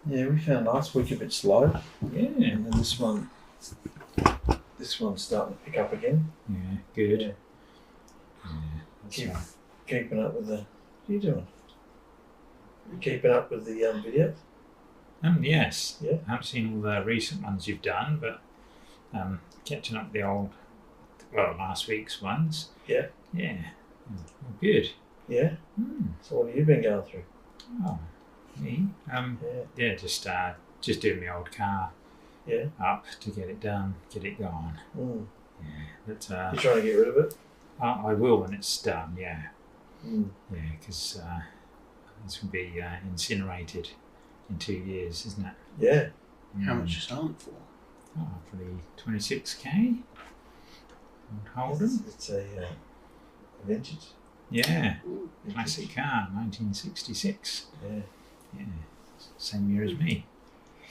Yeah, we found last week a bit slow. Yeah. And then this one's starting to pick up again. Yeah, good. Yeah. That's Keep right. keeping up with the... What are you doing? You keeping up with the videos? Yes. Yeah. I haven't seen all the recent ones you've done, but catching up with the last week's ones. Yeah. Yeah. Well, good. Yeah? So what have you been going through? Oh, me? Just doing my old car up to get it done, get it going. Yeah. But, you're trying to get rid of it? I will when it's done, yeah. Yeah, because it's going to be incinerated in 2 years, isn't it? Yeah. How much you selling it for? Oh, for the 26k. Hold them. It's a vintage. Yeah. Vintage. Classic car, 1966. Yeah. Yeah. Same year as me.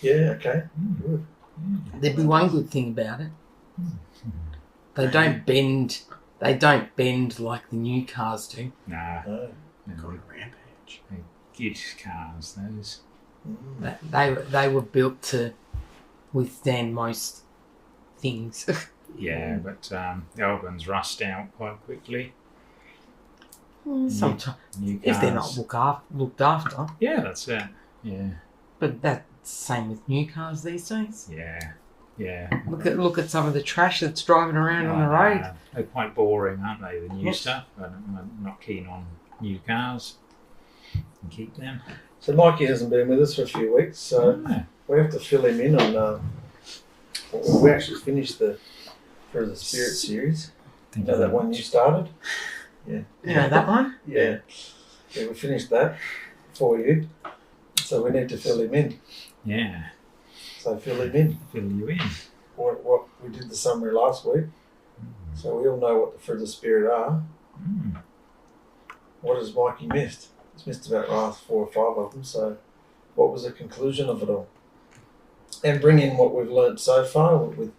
Yeah, okay. Good. Yeah. There'd be one good thing about it. They don't bend. They don't bend like the new cars do. Nah. No. Got a rampage. Good cars, those. They were built to withstand most things. Yeah, but the old ones rust out quite quickly. Sometimes, New cars. if they're not looked after. Yeah, that's it. Yeah. But that's the same with new cars these days. Yeah. Yeah. Look at some of the trash that's driving around on the road. They're quite boring, aren't they, the new Yes. stuff? I'm not keen on new cars. And keep them. So Mikey hasn't been with us for a few weeks, so we have to fill him in on... we actually finished the Spirit series. You know that one you started? Yeah. You know that one? Yeah. Yeah, we finished that for you. So we need to fill him in. Yeah. So fill him in. Fill you in. What we did the summary last week. So we all know what the fruit of the Spirit are. What has Mikey missed? He's missed about last 4 or 5 of them. So what was the conclusion of it all? And bring in what we've learnt so far with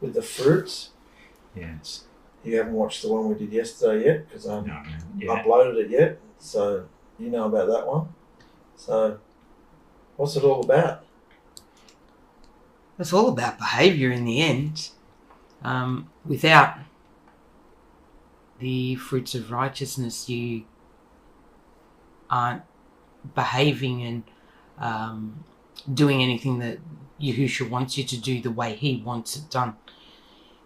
the fruits. Yes. You haven't watched the one we did yesterday yet because I haven't Yeah. uploaded it yet. So you know about that one. So what's it all about? It's all about behaviour in the end. Without the fruits of righteousness, you aren't behaving and doing anything that Yahusha wants you to do the way he wants it done.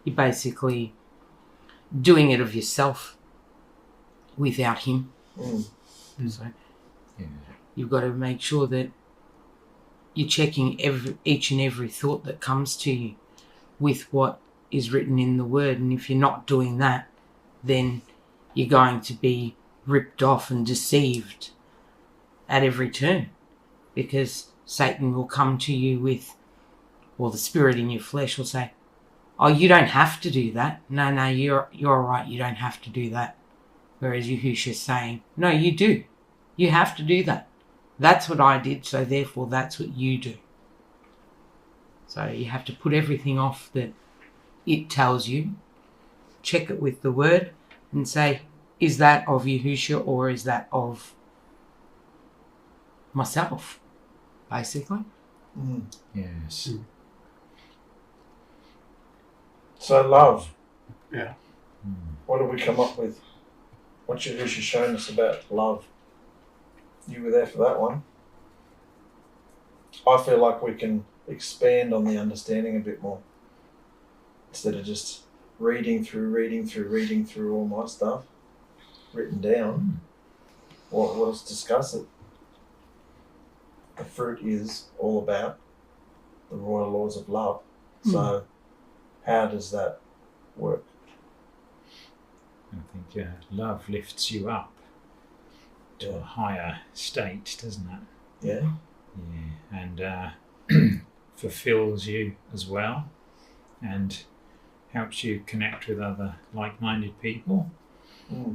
You're basically doing it of yourself without him. So you've got to make sure that you're checking each and every thought that comes to you with what is written in the Word. And if you're not doing that, then you're going to be ripped off and deceived at every turn, because Satan will come to you with, or the spirit in your flesh will say, oh, you don't have to do that. No, you're all right. You don't have to do that. Whereas Yahusha is saying, no, you do. You have to do that. That's what I did, so therefore that's what you do. So you have to put everything off that it tells you, check it with the Word, and say, is that of Yahusha or is that of myself, basically? Yes. So love. Yeah. What have we come up with? What's Yahusha shown us about love? You were there for that one. I feel like we can expand on the understanding a bit more instead of just reading through all my stuff written down. Well, let's discuss it. The fruit is all about the royal laws of love. So how does that work? I think love lifts you up to a higher state, doesn't it? Yeah. Yeah, and fulfills you as well, and helps you connect with other like-minded people. Yeah.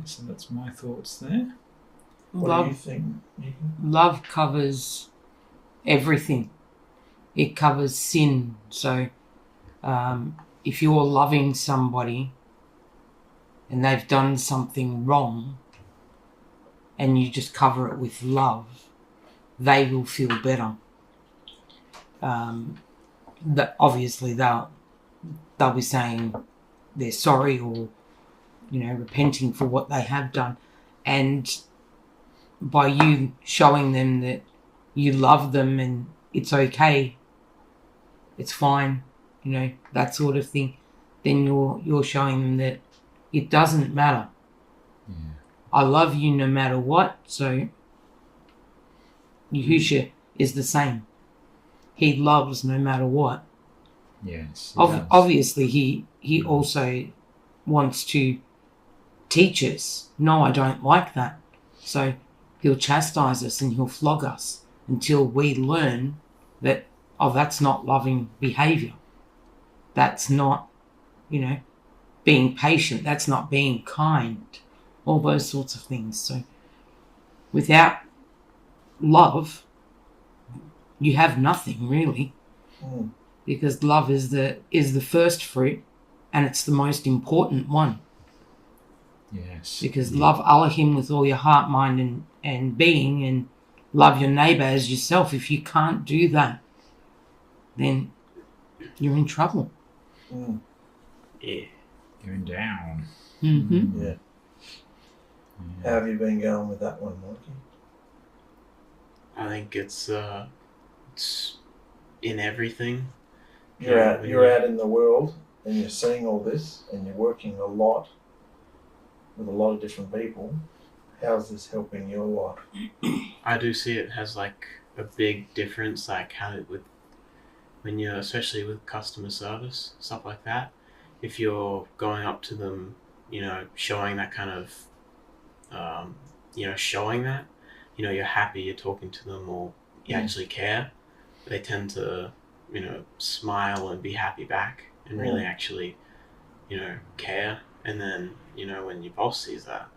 So that's my thoughts there. What do you think? Love covers everything. It covers sin. So if you're loving somebody and they've done something wrong and you just cover it with love, they will feel better. That obviously they'll be saying they're sorry or, repenting for what they have done. And by you showing them that you love them and it's okay, it's fine, that sort of thing, then you're showing them that it doesn't matter. Yeah. I love you no matter what. So Yahusha is the same. He loves no matter what. Yes. Obviously, he also wants to teach us, no, I don't like that. So he'll chastise us and he'll flog us until we learn that, that's not loving behaviour. That's not, being patient. That's not being kind. All those sorts of things. So without love, you have nothing really. Because love is the first fruit, and it's the most important one. Yes. Because love Elohim with all your heart, mind, and being, and love your neighbour as yourself. If you can't do that, then you're in trouble. Yeah. Going down. Mm-hmm. Yeah. How have you been going with that one, Mikey? I think it's in everything. You're out in the world and you're seeing all this and you're working a lot with a lot of different people. How's this helping your life? I do see it has like a big difference, like how when you're, especially with customer service, stuff like that, if you're going up to them, showing that kind of, showing that, you're happy, you're talking to them, or you actually care, they tend to, smile and be happy back and really actually, care. And then, when your boss sees that,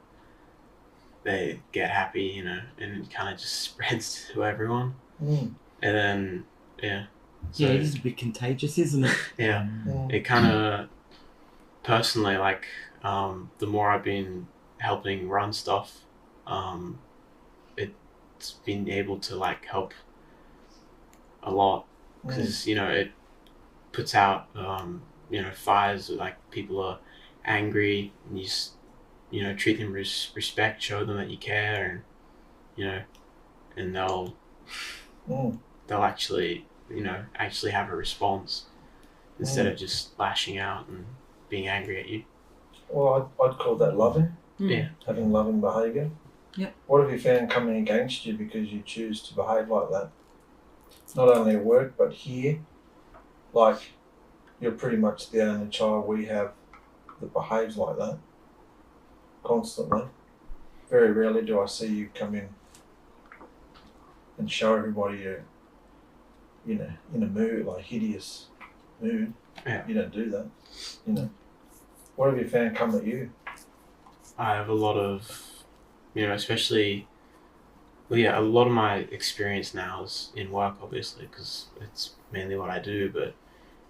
they get happy, and it kind of just spreads to everyone. And then, so, it is a bit contagious, isn't it? Yeah. It kind of, personally, like, the more I've been helping run stuff, it's been able to, like, help a lot. Because, it puts out, fires, like, people are angry, and you treat them with respect, show them that you care, and, and they'll actually, actually have a response instead of just lashing out and being angry at you. Well, I'd call that loving. Yeah. Having loving behaviour. Yep. What have you found coming against you because you choose to behave like that? Not only at work, but here. Like, you're pretty much the only child we have that behaves like that. Constantly. Very rarely do I see you come in and show everybody you're, in a mood, like hideous mood. Yeah. You don't do that. What have you found come at you? I have a lot of, especially, a lot of my experience now is in work, obviously, because it's mainly what I do. But,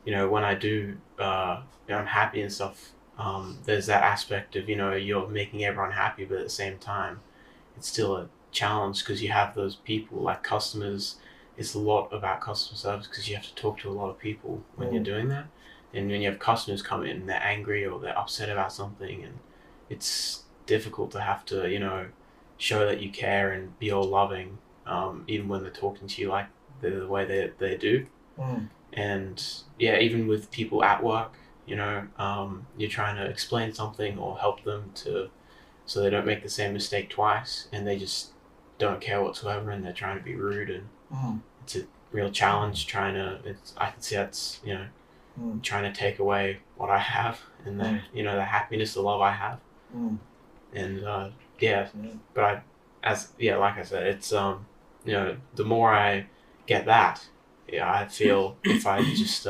when I do, I'm happy and stuff, there's that aspect of, you're making everyone happy, but at the same time, it's still a challenge because you have those people, like customers. It's a lot about customer service because you have to talk to a lot of people when you're doing that. And when you have customers come in and they're angry or they're upset about something, and it's difficult to have to, show that you care and be all loving, even when they're talking to you like the way they do. And even with people at work, you're trying to explain something or help them so they don't make the same mistake twice, and they just don't care whatsoever, and they're trying to be rude, and it's a real challenge I can see that's, trying to take away what I have and the, the happiness, the love I have. And, but like I said, it's, the more I get that, I feel if I just,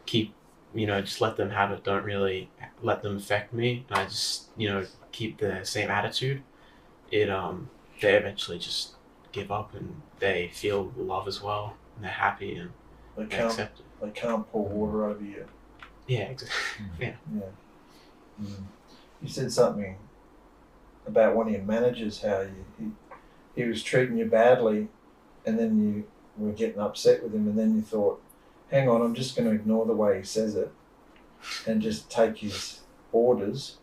keep, just let them have it, don't really let them affect me, and I just, keep the same attitude, they eventually just give up and they feel the love as well, and they're happy and they accept it. They can't pour water over you. Yeah, exactly. Yeah. You said something about one of your managers, how he was treating you badly, and then you were getting upset with him, and then you thought, hang on, I'm just going to ignore the way he says it and just take his orders.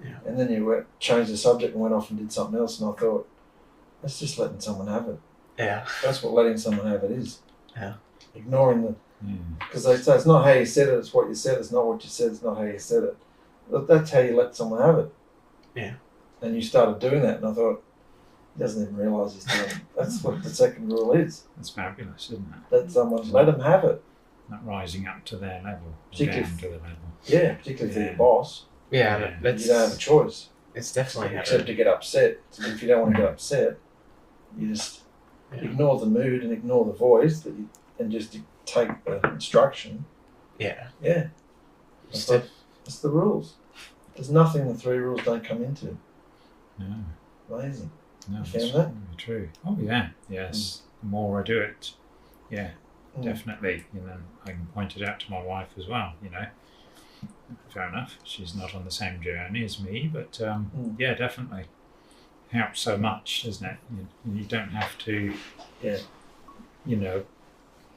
Yeah. And then you changed the subject and went off and did something else, and I thought, that's just letting someone have it. Yeah. That's what letting someone have it is. Yeah. Ignoring the... Because they say it's not how you said it, it's what you said. It's not what you said, it's not how you said it. But that's how you let someone have it. Yeah. And you started doing that, and I thought, he doesn't even realise he's doing it. That's what the second rule is. That's fabulous, isn't it? Let someone, let them have it. Not rising up to their level, or Particularly down to the level. Yeah, particularly if you're your boss. Yeah, Yeah. that's You don't have a choice it's definitely except to get upset. So if you don't want to get upset, you just ignore the mood and ignore the voice and just take the instruction. Yeah. Yeah. That's the rules. There's nothing the 3 rules don't come into. No, Amazing. no, You that's found that? very true. Oh yeah, yes. The more I do it, yeah, Mm. definitely. And then I can point it out to my wife as well. You know, fair enough. She's not on the same journey as me, but yeah, definitely helps so much, doesn't it? You don't have to, you know,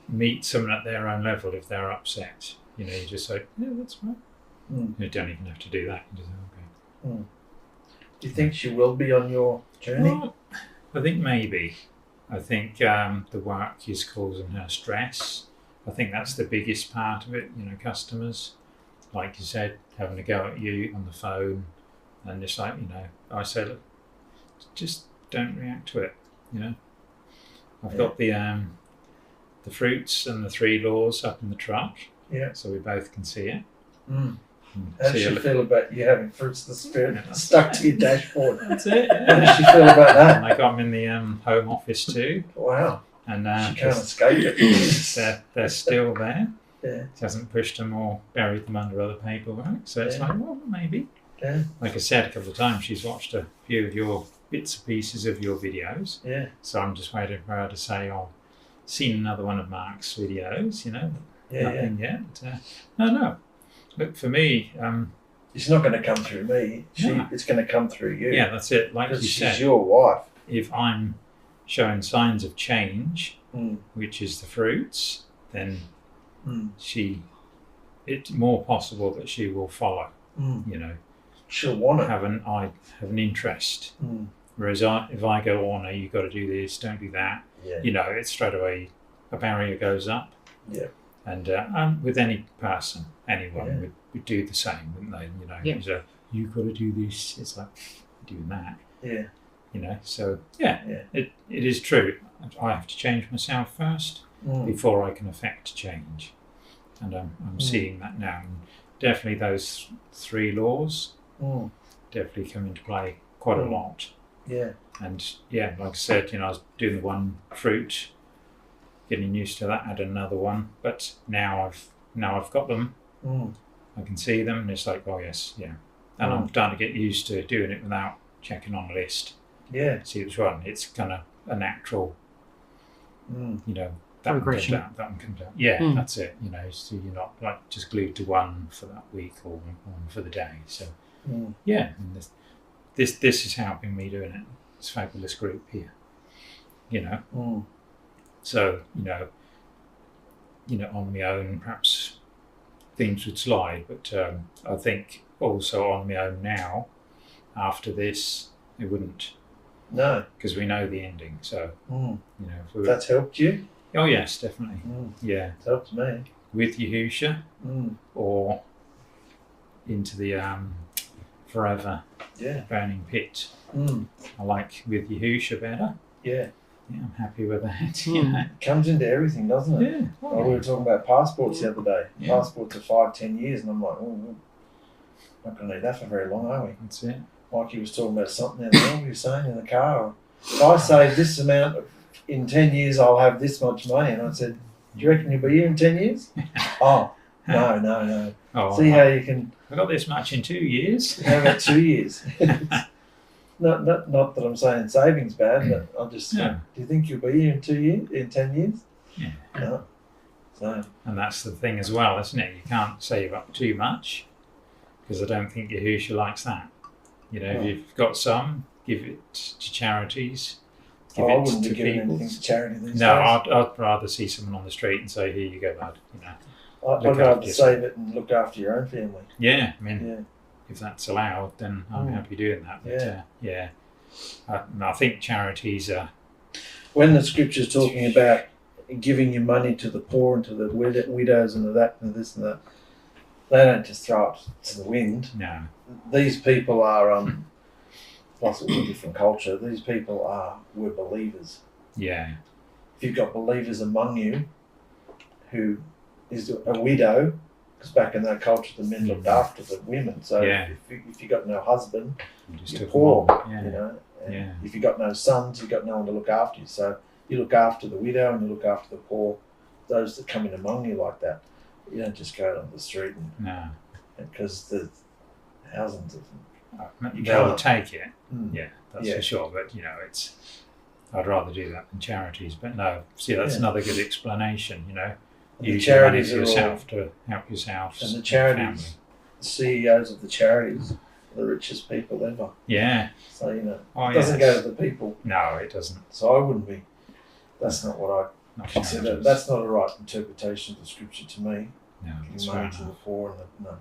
meet someone at their own level if they're upset. You know, you just say, yeah, that's right. You don't even have to do that. You just say, okay. Do you think she will be on your journey? Well, I think maybe. I think the work is causing her stress. I think that's the biggest part of it. You know, customers, like you said, having a go at you on the phone, and just like, you know, I say, look, just don't react to it. You know, I've got the fruits and the 3 laws up in the truck. Yeah. So we both can see it. How does she feel about you having fruits of the spirit stuck to your dashboard? That's it. How does she feel about that? And I got them in the home office too. Wow. And She can't escape it. they're still there. Yeah. She hasn't pushed them or buried them under other paperwork. So it's like, well, maybe. Yeah. Like I said a couple of times, she's watched a few of your bits and pieces of your videos. Yeah. So I'm just waiting for her to say, oh, seen another one of Mark's videos, you know. Nothing yet. No. Look, for me... it's not going to come through me. It's going to come through you. Yeah, that's it. Like you said. She's your wife. If I'm showing signs of change, which is the fruits, then it's more possible that she will follow. You know, she'll want it. Have an interest. Whereas if I go, oh no, you've got to do this, don't do that. Yeah. You know, it's straight away a barrier goes up. Yeah. And with any person, anyone would do the same, wouldn't they? You know, so you've got to do this. It's like doing that. Yeah. You know, so it is true. I have to change myself first before I can affect change, and I'm seeing that now. And definitely, those 3 laws definitely come into play quite a lot. Yeah. And like I said, you know, I was doing the 1 fruit, getting used to that. Add another one, but now I've got them. I can see them, and it's like, oh yes, and I'm starting to get used to doing it without checking on the list. Yeah. See which one. It's kind of a natural, you know, that progression. One comes out, that one comes out. Yeah, that's it. You know, so you're not like just glued to one for that week or one for the day. So and this is helping me doing it. It's a fabulous group here. You know. So, you know, on my own, perhaps things would slide, but I think also on my own now, after this, it wouldn't. No. Because we know the ending, so, you know. That's helped you? Oh, yes, definitely. Yeah. It's helped me. With Yahusha, or into the forever burning pit. I like with Yahusha better. Yeah. Yeah, I'm happy with that. Yeah. It comes into everything, doesn't it? Yeah. Like we were talking about passports the other day. Yeah. Passports are 5-10 years, and I'm like, not going to need that for very long, are we? That's it. Mikey was talking about something the other day. What were you saying in the car? If I save this amount, in 10 years I'll have this much money. And I said, do you reckon you'll be here in 10 years? Oh, no. Oh, See how you can... I got this much in 2 years. How about 2 years? Not that I'm saying saving's bad, but I'm just do you think you'll be here in 2 years, in 10 years? Yeah. No. So. And that's the thing as well, isn't it? You can't save up too much, because I don't think Yahusha likes that. You know, if you've got some, give it to charities. Give I it wouldn't to be giving people. anything to charity these No, days. I'd rather see someone on the street and say, "Here you go, bud." You know. I'd look rather after save it and look after your own family. Yeah, I mean, Yeah. if that's allowed, then I'm happy doing that. But, Yeah. I think charities are. When the scripture's talking about giving your money to the poor and to the widows and to that and this and that, they don't just throw it to the wind. No. These people are, plus it's a different culture, these people were believers. Yeah. If you've got believers among you who is a widow, because back in that culture the men looked after the women, so if you got no husband, you're poor, you know. And if you got no sons, you got no one to look after you. So you look after the widow and you look after the poor, those that come in among you like that. You don't just go out on the street and because the thousands of them. They'll take it. Mm. Yeah, that's for sure. But you know, I'd rather do that than charities. But no, see, that's another good explanation. You know, use your money to yourself to help yourself and the charities, the CEOs of the charities, are the richest people ever. Yeah. So you know, it doesn't go to the people. No, it doesn't. So I wouldn't be. That's not what I consider. Charities. That's not a right interpretation of the scripture to me. No, that's Giving fair money to the enough. poor and not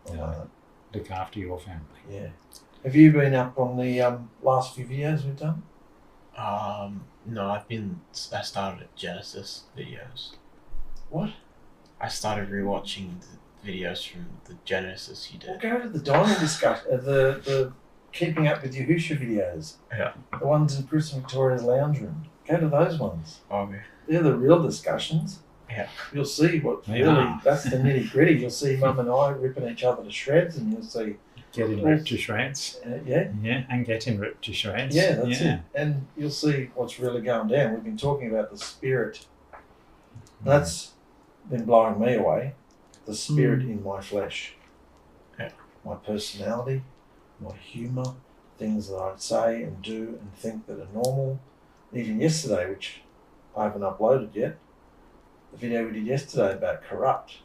like that. Look after your family. Yeah. Have you been up on the last few videos we've done? No, I started at Genesis videos. What? I started rewatching the videos from the Genesis you Well, did. go to the dining discussion, the keeping up with Yahusha videos. Yeah. The ones in Bruce Victoria's lounge room. Go to those ones. Okay. They're the real discussions. Yeah. You'll see what They really, are. that's the nitty gritty. You'll see Mum and I ripping each other to shreds, and you'll see, Getting ripped to shreds. yeah, And getting ripped to shreds. yeah, that's it. And you'll see what's really going down. We've been talking about the spirit. That's been blowing me away. The spirit in my flesh. Yeah. My personality, my humour, things that I say and do and think that are normal. Even yesterday, which I haven't uploaded yet, the video we did yesterday about corrupt.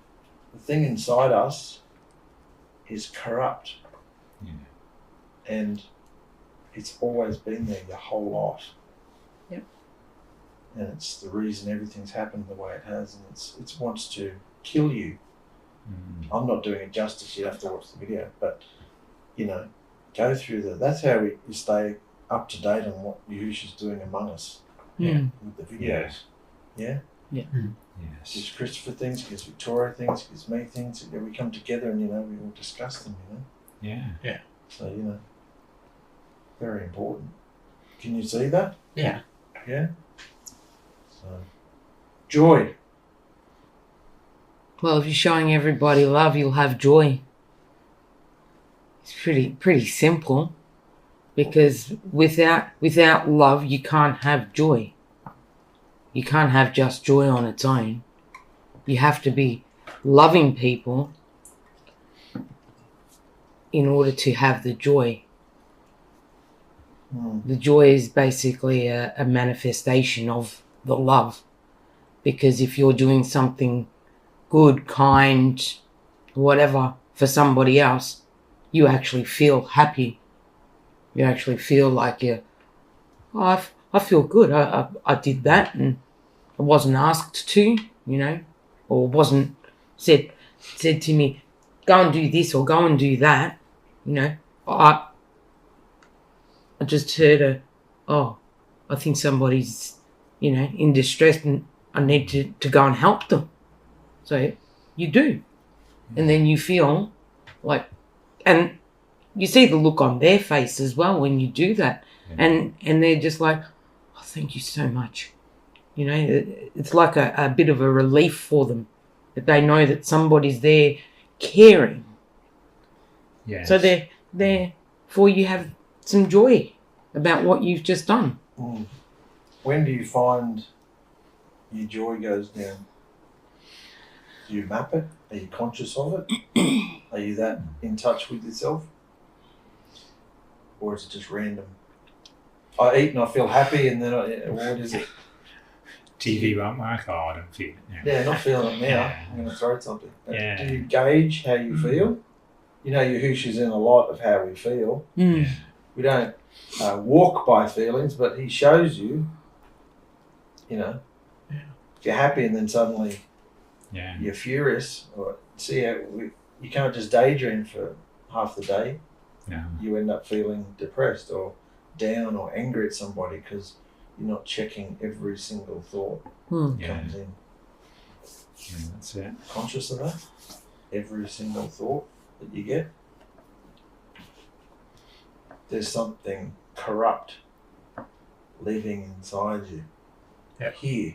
The thing inside us is corrupt. Yeah. And it's always been there your whole life. Yep. And it's the reason everything's happened the way it has, and it wants to kill you. I'm not doing it justice, you'd have to watch the video, but you know, go through that's how you stay up to date on what Yahusha's doing among us. Yeah. With the videos. Yeah? Yeah. Yes. Gives Christopher things, gives Victoria things, gives me things. We come together and, you know, we all discuss them, you know. Yeah. So, you know, very important. Can you see that? Yeah. Yeah? So, joy. Well, if you're showing everybody love, you'll have joy. It's pretty simple, because without love, you can't have joy. You can't have just joy on its own. You have to be loving people in order to have the joy. The joy is basically a manifestation of the love, because if you're doing something good, kind, whatever for somebody else, you actually feel happy. You actually feel like I feel good. I did that, and I wasn't asked to, you know, or wasn't said to me, go and do this or go and do that. You know, I just heard I think somebody's, you know, in distress and I need to go and help them. So you do. And then you feel like, and you see the look on their face as well when you do that. Yeah. And they're just like, oh, thank you so much. You know, it's like a bit of a relief for them that they know that somebody's there caring. Yes. So therefore you have some joy about what you've just done. When do you find your joy goes down? Do you map it? Are you conscious of it? Are you that in touch with yourself? Or is it just random? I eat and I feel happy, and then what is it? TV won't work. Oh, I don't feel it. Yeah, not feeling it now. Yeah. I'm going to throw something. Yeah. Do you gauge how you feel? You know, Yahusha's in a lot of how we feel. Mm. Yeah. We don't walk by feelings, but he shows you, you know, if you're happy and then suddenly Yeah. you're furious, or see how you can't just daydream for half the day. No. You end up feeling depressed or down or angry at somebody because you're not checking every single thought that Yeah. comes in. Yeah, that's it. Conscious of that? Every single thought that you get. There's something corrupt living inside you. Yeah. Here.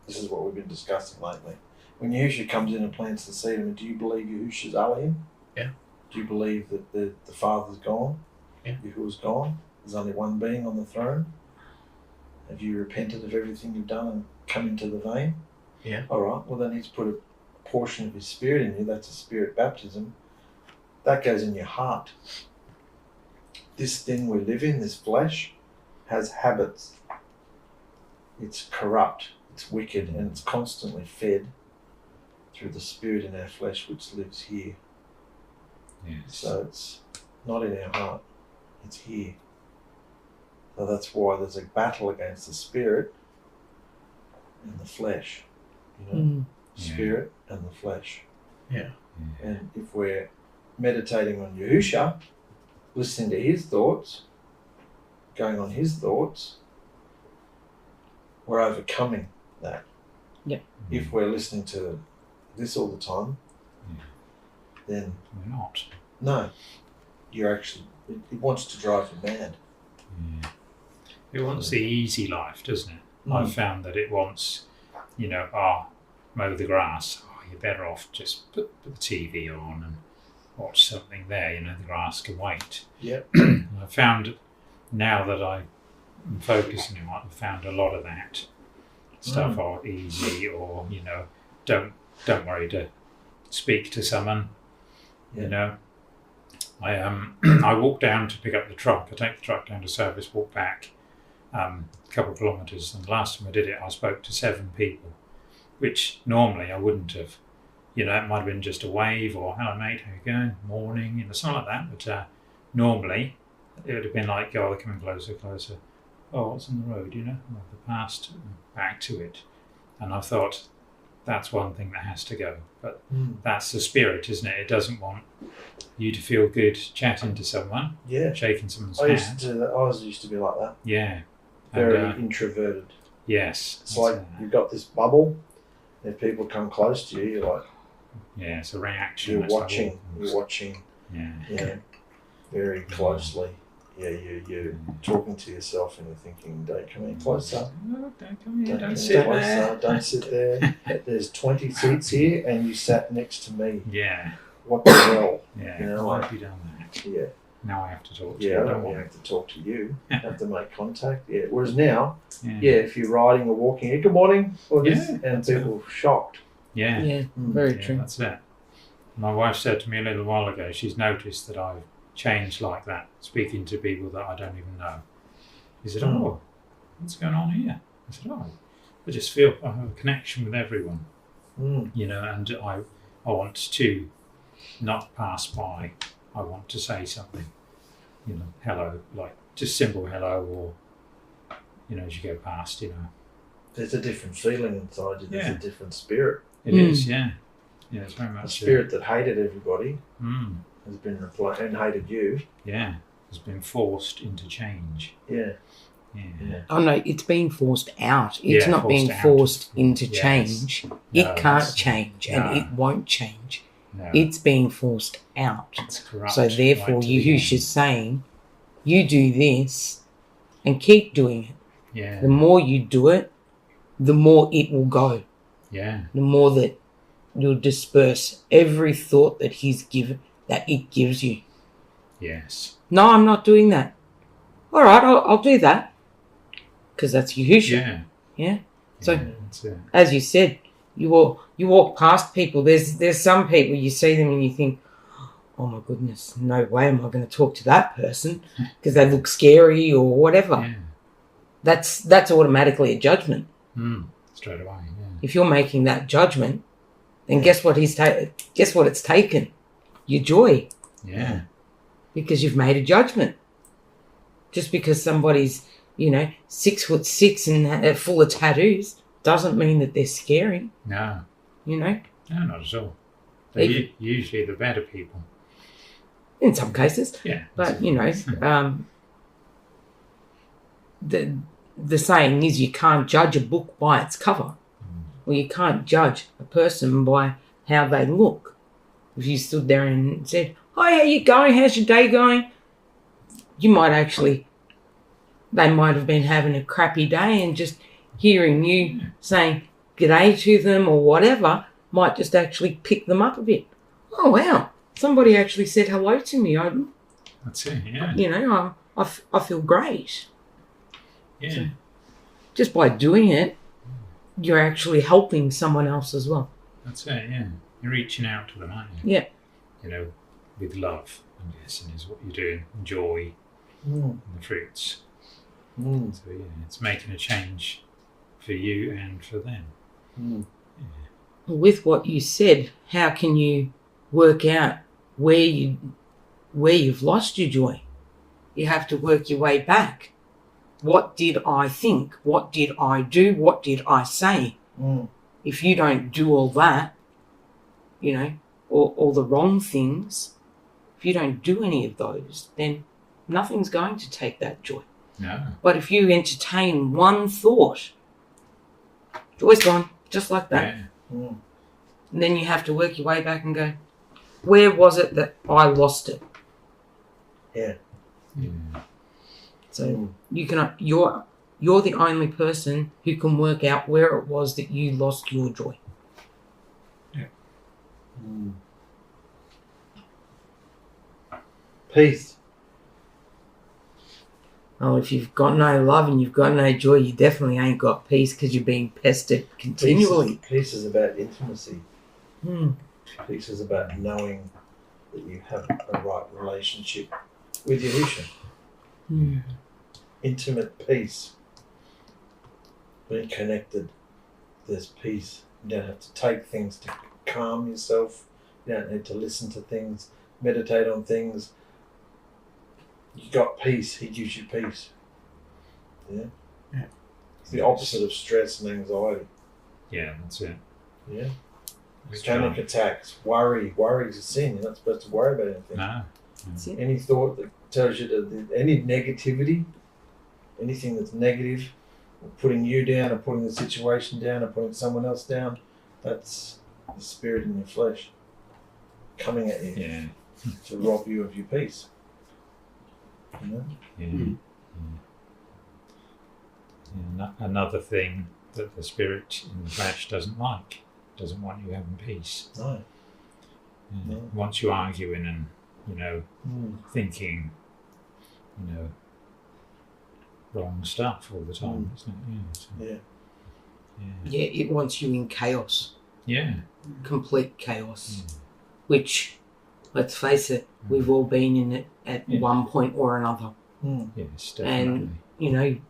This is what we've been discussing lately. When Yahusha comes in and plants the seed, I mean, do you believe Yahusha's Elohim? Yeah. Do you believe that the Father's gone? Yeah. Yahuwah's gone? There's only one being on the throne? Have you repented of everything you've done and come into the vein? Yeah. All right, well then he's put a portion of his spirit in you. That's a spirit baptism. That goes in your heart. This thing we live in, this flesh, has habits. It's corrupt, it's wicked, and it's constantly fed through the spirit in our flesh which lives here. Yes. So it's not in our heart, it's here. So that's why there's a battle against the spirit and the flesh. You know, Mm. spirit and the flesh. Yeah. And if we're meditating on Yahusha, listening to his thoughts, going on his thoughts, we're overcoming that. Yep. If we're listening to this all the time, then We're not. no, you're actually, it wants to drive you mad. Yeah. It wants the easy life, doesn't it? I've found that it wants, you know, mow the grass. Oh, you're better off just put the TV on and watch something there. You know, the grass can wait. Yep. I found now that I'm focusing on it, I've found a lot of that stuff are easy, or you know, don't worry to speak to someone. Yeah. You know, I I walk down to pick up the truck. I take the truck down to service, walk back a couple of kilometres, and the last time I did it, I spoke to 7 people, which normally I wouldn't have. You know, it might have been just a wave or hello mate, how you going? Morning, you know, something like that. But normally it would have been like, oh, they're coming closer, closer. Oh, what's on the road? You know, well, the past, back to it. And I thought that's one thing that has to go. But that's the spirit, isn't it? It doesn't want you to feel good chatting to someone, Yeah. shaking someone's I used hand. to do that. I used to be like that. Yeah. Very And, introverted. yes. It's like you've got this bubble. If people come close to you, you're like, yeah, it's a reaction. you're that's like, watching. oh, You're watching. Yeah. You know, very closely. Yeah, you're talking to yourself and you're thinking, don't come any closer. No, don't come here. Don't come sit any there. Don't sit there. There's 20 seats here and you sat next to me. Yeah. What the hell? Yeah. You know, Why like- have you done that? Yeah. Now I have to talk to Yeah, you. I I don't don't want have to talk to you. I have to make contact. Yeah. Whereas now, Yeah. yeah, if you're riding or walking, good morning, or this, Yeah, and people are shocked. Yeah. Yeah, very Yeah, true. that's it. My wife said to me a little while ago, she's noticed that I've changed like that, speaking to people that I don't even know. She said, oh, what's going on here? I said, oh, I just feel I have a connection with everyone, you know, and I want to not pass by. I want to say something, you know, hello, like just simple hello, or, you know, as you go past, you know. There's a different feeling inside you. There's Yeah. a different spirit. It is, yeah. Yeah, it's very A much spirit that hated everybody Mm, has been replaced and hated you. yeah, has been forced into change. Yeah. Yeah. Oh no, it's being forced out. It's Yeah, not being forced out. forced into Yes. change. No, It that's- can't change, and no. it won't change. No, It's being forced out. it's corrupt. So therefore, right to the Yahusha's saying, you do this and keep doing it. end. Yeah, The more you do it, the more it will go. yeah, The more that you'll disperse every thought that that it gives you. yes, No, I'm not doing that. All right, I'll do that. Because that's Yahusha. yeah. Yeah. So, Yeah, that's it. as you said, you walk past people. There's some people, you see them and you think, oh my goodness, no way am I going to talk to that person because they look scary or whatever. Yeah. That's automatically a judgment. Straight away. Yeah. If you're making that judgment, then guess what it's taken? Your joy. Yeah. Because you've made a judgment. Just because somebody's, 6'6" and full of tattoos doesn't mean that they're scary. No. No, not at all. They're usually the better people. In some cases. Yeah. But, the saying is you can't judge a book by its cover. Or you can't judge a person by how they look. If you stood there and said, "Hi, how you going? How's your day going?" You might actually, they might have been having a crappy day, and just hearing you saying g'day to them or whatever might just actually pick them up a bit. Oh, wow. Somebody actually said hello to me. That's it, yeah. I feel great. Yeah. So just by doing it, you're actually helping someone else as well. That's it, yeah. You're reaching out to them, aren't you? Yeah. With love, I'm guessing, is what you're doing. Joy and the fruits. So, yeah, it's making a change for you and for them. Yeah. With what you said, how can you work out where you've lost your joy? You have to work your way back. What did I think? What did I do? What did I say? If you don't do all that, all the wrong things, if you don't do any of those, then nothing's going to take that joy. No. But if you entertain one thought, joy's gone, just like that. Yeah. And then you have to work your way back and go, where was it that I lost it? Yeah. So you're the only person who can work out where it was that you lost your joy. Yeah. Peace. Oh, if you've got no love and you've got no joy, you definitely ain't got peace because you're being pestered continually. Peace is about intimacy. Hmm. Peace is about knowing that you have a right relationship with Yahusha. Hmm. Intimate peace. Being connected, there's peace. You don't have to take things to calm yourself. You don't need to listen to things, meditate on things. You got peace. He gives you peace. Yeah? It's the opposite of stress and anxiety. Yeah, that's it. Yeah? Panic attacks, worry. Worry is a sin. You're not supposed to worry about anything. No. That's it. Any thought that tells you to, any negativity, anything that's negative, or putting you down, or putting the situation down, or putting someone else down, that's the spirit in your flesh coming at you to rob you of your peace. You know? Yeah. Another thing that the spirit in the flesh doesn't want you having peace. No. Wants you arguing and thinking wrong stuff all the time, isn't it? Yeah, it wants you in chaos. Yeah. Complete chaos. Which, let's face it, we've all been in it at one point or another. Yes, definitely. And,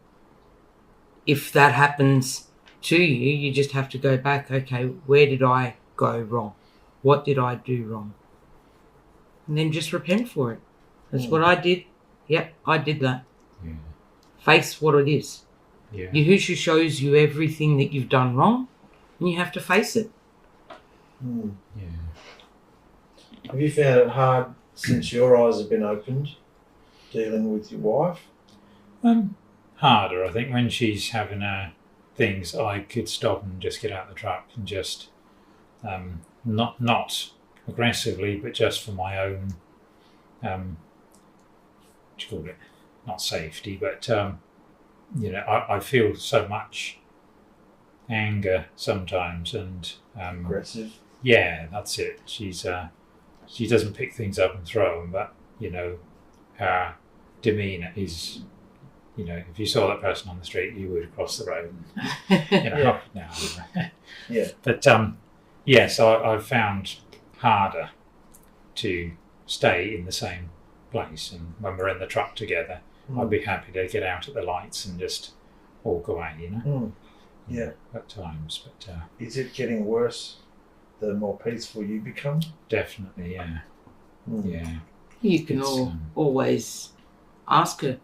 if that happens to you, you just have to go back, okay, where did I go wrong? What did I do wrong? And then just repent for it. That's what I did. Yep, I did that. Yeah. Face what it is. Yeah. Yahusha shows you everything that you've done wrong, and you have to face it. Yeah. Have you found it hard since your eyes have been opened, dealing with your wife? Harder, I think, when she's having things. I could stop and just get out of the truck and just not aggressively, but just for my own what do you call it? Not safety, but I feel so much anger sometimes, and Aggressive. Yeah, that's it. She doesn't pick things up and throw them, but her demeanour is, if you saw that person on the street, you would cross the road. And, no. Yeah. But so I've found harder to stay in the same place, and when we're in the truck together, I'd be happy to get out at the lights and just walk away. Yeah. At times, but is it getting worse the more peaceful you become? definitely, yeah. Yeah. You can always ask her,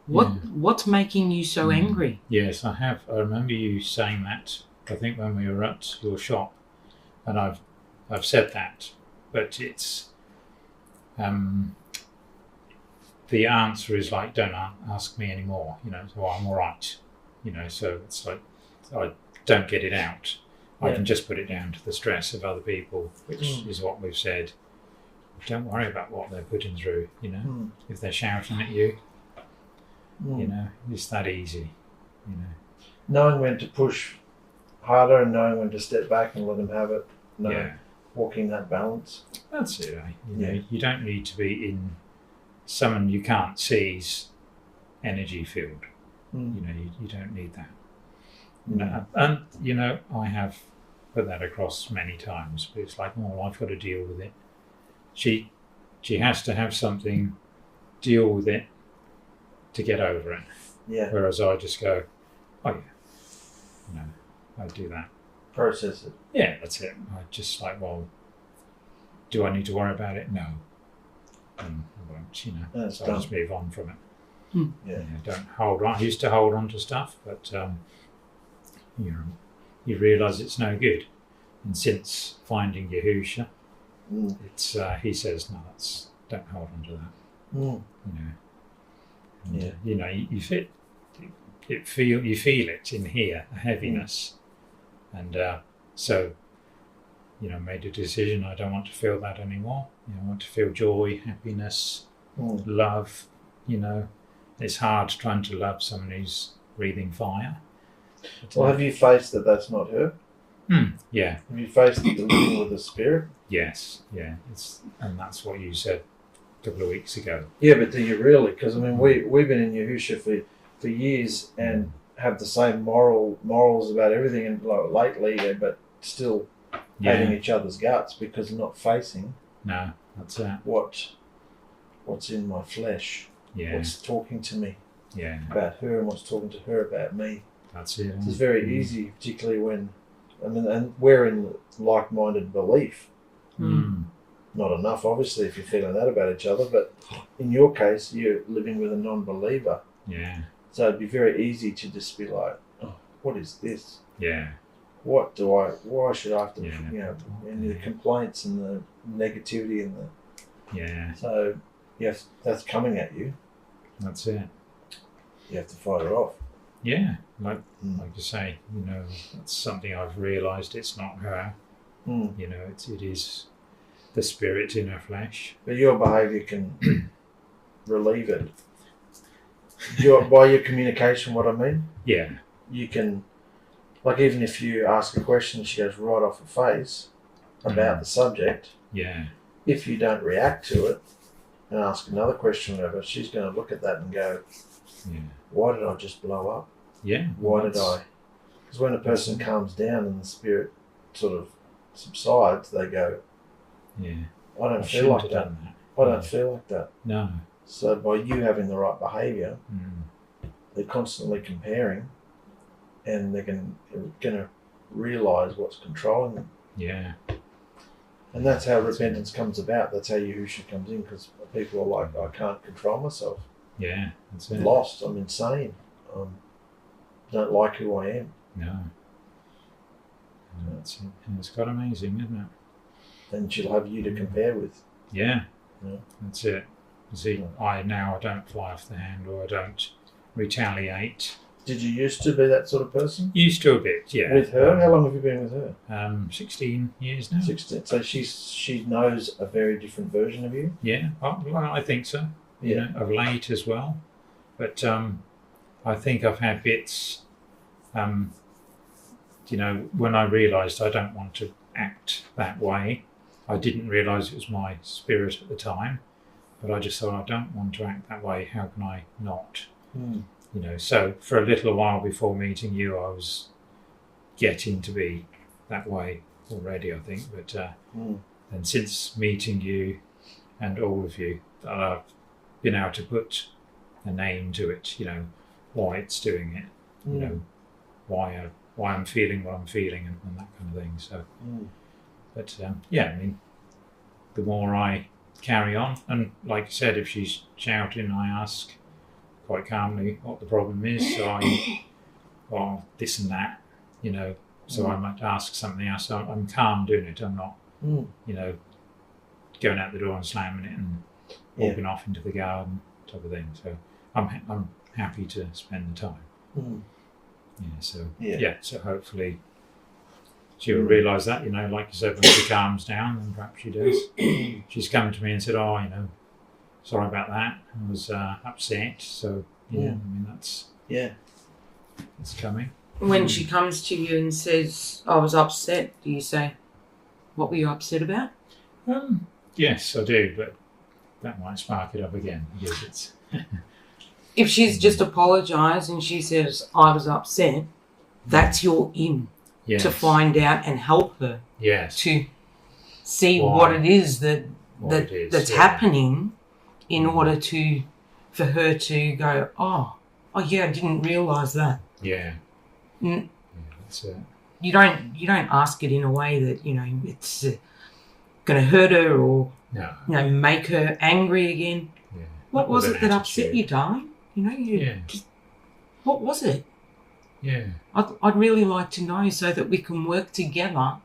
what's making you so angry? Yes, I have. I remember you saying that, I think when we were at your shop, and I've said that, but it's the answer is like, don't ask me anymore, so I'm all right, so it's like I don't get it out. I can just put it down to the stress of other people, which is what we've said. Don't worry about what they're putting through, if they're shouting at you, it's that easy, Knowing when to push harder and knowing when to step back and let them have it. Walking that balance. That's it, you don't need to be in someone you can't see's energy field. You don't need that. And I have put that across many times, but it's like, well, I've got to deal with it. She has to have something, deal with it to get over it. Yeah. Whereas I just go, oh yeah, I do that. Process it. Yeah, that's it. I just like, well, do I need to worry about it? No. And I won't, so I'll just move on from it. Yeah. Don't hold on. I used to hold on to stuff, but you realise it's no good. And since finding Yahusha, it's he says, no, don't hold on to that. You feel it in here, a heaviness, and so made a decision. I don't want to feel that anymore. I want to feel joy, happiness, love. It's hard trying to love someone who's breathing fire. Well, have you faced that that's not her? Yeah. Have you faced the living with the spirit? Yes. Yeah. And that's what you said a couple of weeks ago. Yeah, but do you really? Because we've been in Yahusha for years and have the same morals about everything, and lately, but still hating each other's guts because not facing. No, that's it. What's in my flesh? Yeah. What's talking to me? Yeah. About her and what's talking to her about me. That's it. It's very easy, particularly when, and we're in like-minded belief. Not enough, obviously, if you're feeling that about each other, but in your case, you're living with a non-believer. Yeah. So it'd be very easy to just be like, oh, what is this? Yeah. Why should I have to, and the complaints and the negativity and so, yes, that's coming at you. That's it. You have to fight it off. Yeah, like you say, that's something I've realised. It's not her. It is the spirit in her flesh. But your behaviour can relieve it. By your communication, what I mean? Yeah. You can, like, even if you ask a question, she goes right off her face about the subject. Yeah. If you don't react to it and ask another question of her, she's going to look at that and go, why did I just blow up? Yeah. Why did I? Because when a person calms down and the spirit sort of subsides, they go, I don't feel like that. I don't feel like that. No. So by you having the right behaviour, they're constantly comparing, and they're going to realise what's controlling them. Yeah. And that's how repentance comes about. That's how Yahusha comes in, because people are like, I can't control myself. Yeah, that's it. I'm lost. I'm insane. Don't like who I am. No. That's it. And it's quite amazing, isn't it? And she'll have you to compare with. Yeah. That's it. See, I don't fly off the handle. I don't retaliate. Did you used to be that sort of person? Used to a bit, yeah. With her? How long have you been with her? 16 years now. 16. So she knows a very different version of you? Yeah, well, I think so. Of late as well. But I think I've had bits, when I realised I don't want to act that way. I didn't realise it was my spirit at the time, but I just thought, I don't want to act that way. How can I not? So for a little while before meeting you, I was getting to be that way already, I think. But and since meeting you and all of you, I've been able to put a name to it, why it's doing it, why I'm feeling what I'm feeling and that kind of thing. So, but the more I carry on. And like I said, if she's shouting, I ask quite calmly what the problem is. So this and that, So I might ask something else. So I'm calm doing it. I'm not, going out the door and slamming it and walking off into the garden type of thing. So I'm happy to spend the time. So hopefully she'll realise that, like you said, when she calms down, then perhaps she does. She's come to me and said, sorry about that. I was upset. So, that's it's coming. When she comes to you and says, I was upset, do you say, what were you upset about? Yes, I do, but that might spark it up again. Because it's if she's just apologised and she says, I was upset, that's your in to find out and help her to see what it is that's happening in order for her to go, oh yeah, I didn't realise that. Yeah. That's it. You don't ask it in a way that it's going to hurt her or make her angry again. Yeah. What was it that upset you, darling? What was it? Yeah. I'd really like to know so that we can work together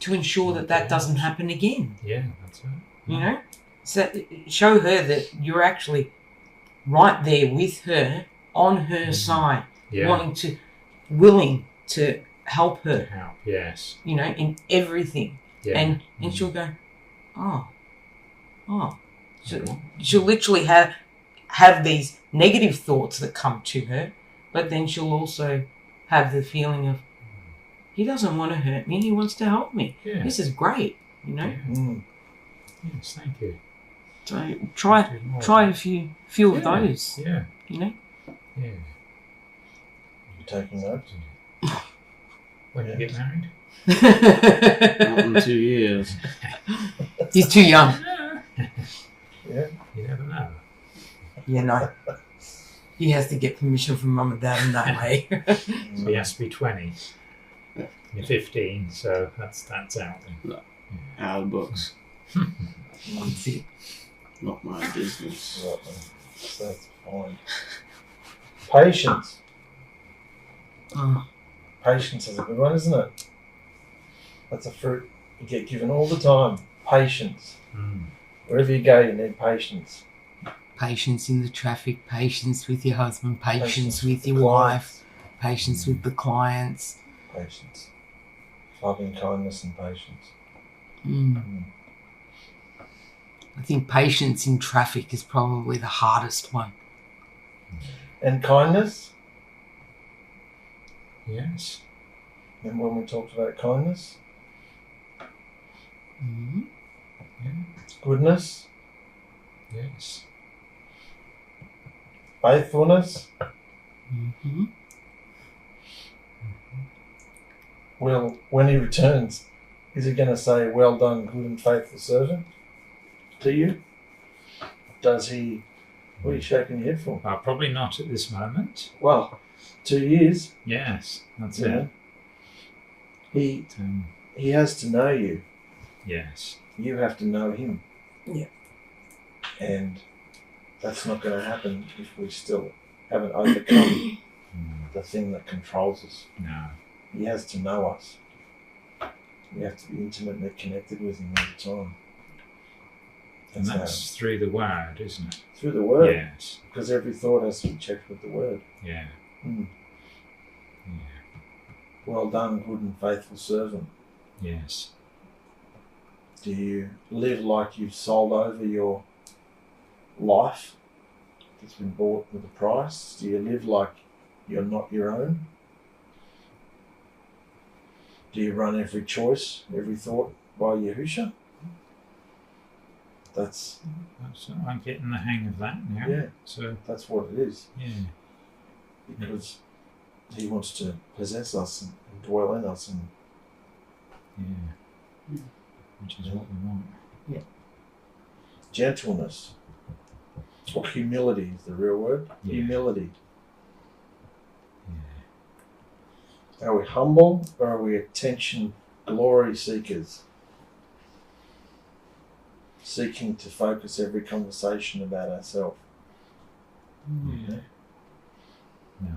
to ensure that doesn't happen again. Yeah, that's it. So show her that you're actually right there with her on her side, willing to help her. Yes. In everything. Yeah. And she'll go, She'll literally have these negative thoughts that come to her, but then she'll also have the feeling of, he doesn't want to hurt me, he wants to help me. Yeah. This is great, Yeah. Yes, thank you. So try a few of those. Yeah. You're taking notes? When you get married? Not in 2 years. He's too young. Yeah. You never know. Yeah, no. He has to get permission from mum and dad in that way. So he has to be 20. You're 15, so that's out there. Out of books. That's it. Not my business. Right, so that's fine. Patience. Patience is a good one, isn't it? That's a fruit you get given all the time. Patience. Wherever you go, you need patience. Patience in the traffic, patience with your husband, patience with your wife, patience with the clients. Patience. Loving kindness and patience. I think patience in traffic is probably the hardest one. And kindness? Yes. Remember when we talked about kindness? Goodness? Yes. Faithfulness? Well, when he returns, is he going to say, well done, good and faithful servant to you? Does he... What are you shaking your head for? Probably not at this moment. Well, 2 years. Yes, that's it. He has to know you. Yes. You have to know him. Yeah. And that's not going to happen if we still haven't overcome the thing that controls us. No. He has to know us. We have to be intimately connected with him all the time. And that's through the word, isn't it? Through the word. Yes. Because every thought has to be checked with the word. Yeah. Yeah. Well done, good and faithful servant. Yes. Do you live like you've sold over your life that's been bought with a price? Do you live like you're not your own? Do you run every choice, every thought by Yahusha? I'm getting the hang of that now. Yeah. So that's what it is. Yeah. Because he wants to possess us and dwell in us, and which is what we want. Yeah. Gentleness or humility is the real word. Yeah. Humility. Are we humble or are we attention glory seekers? seeking to focus every conversation about ourselves. Yeah. No.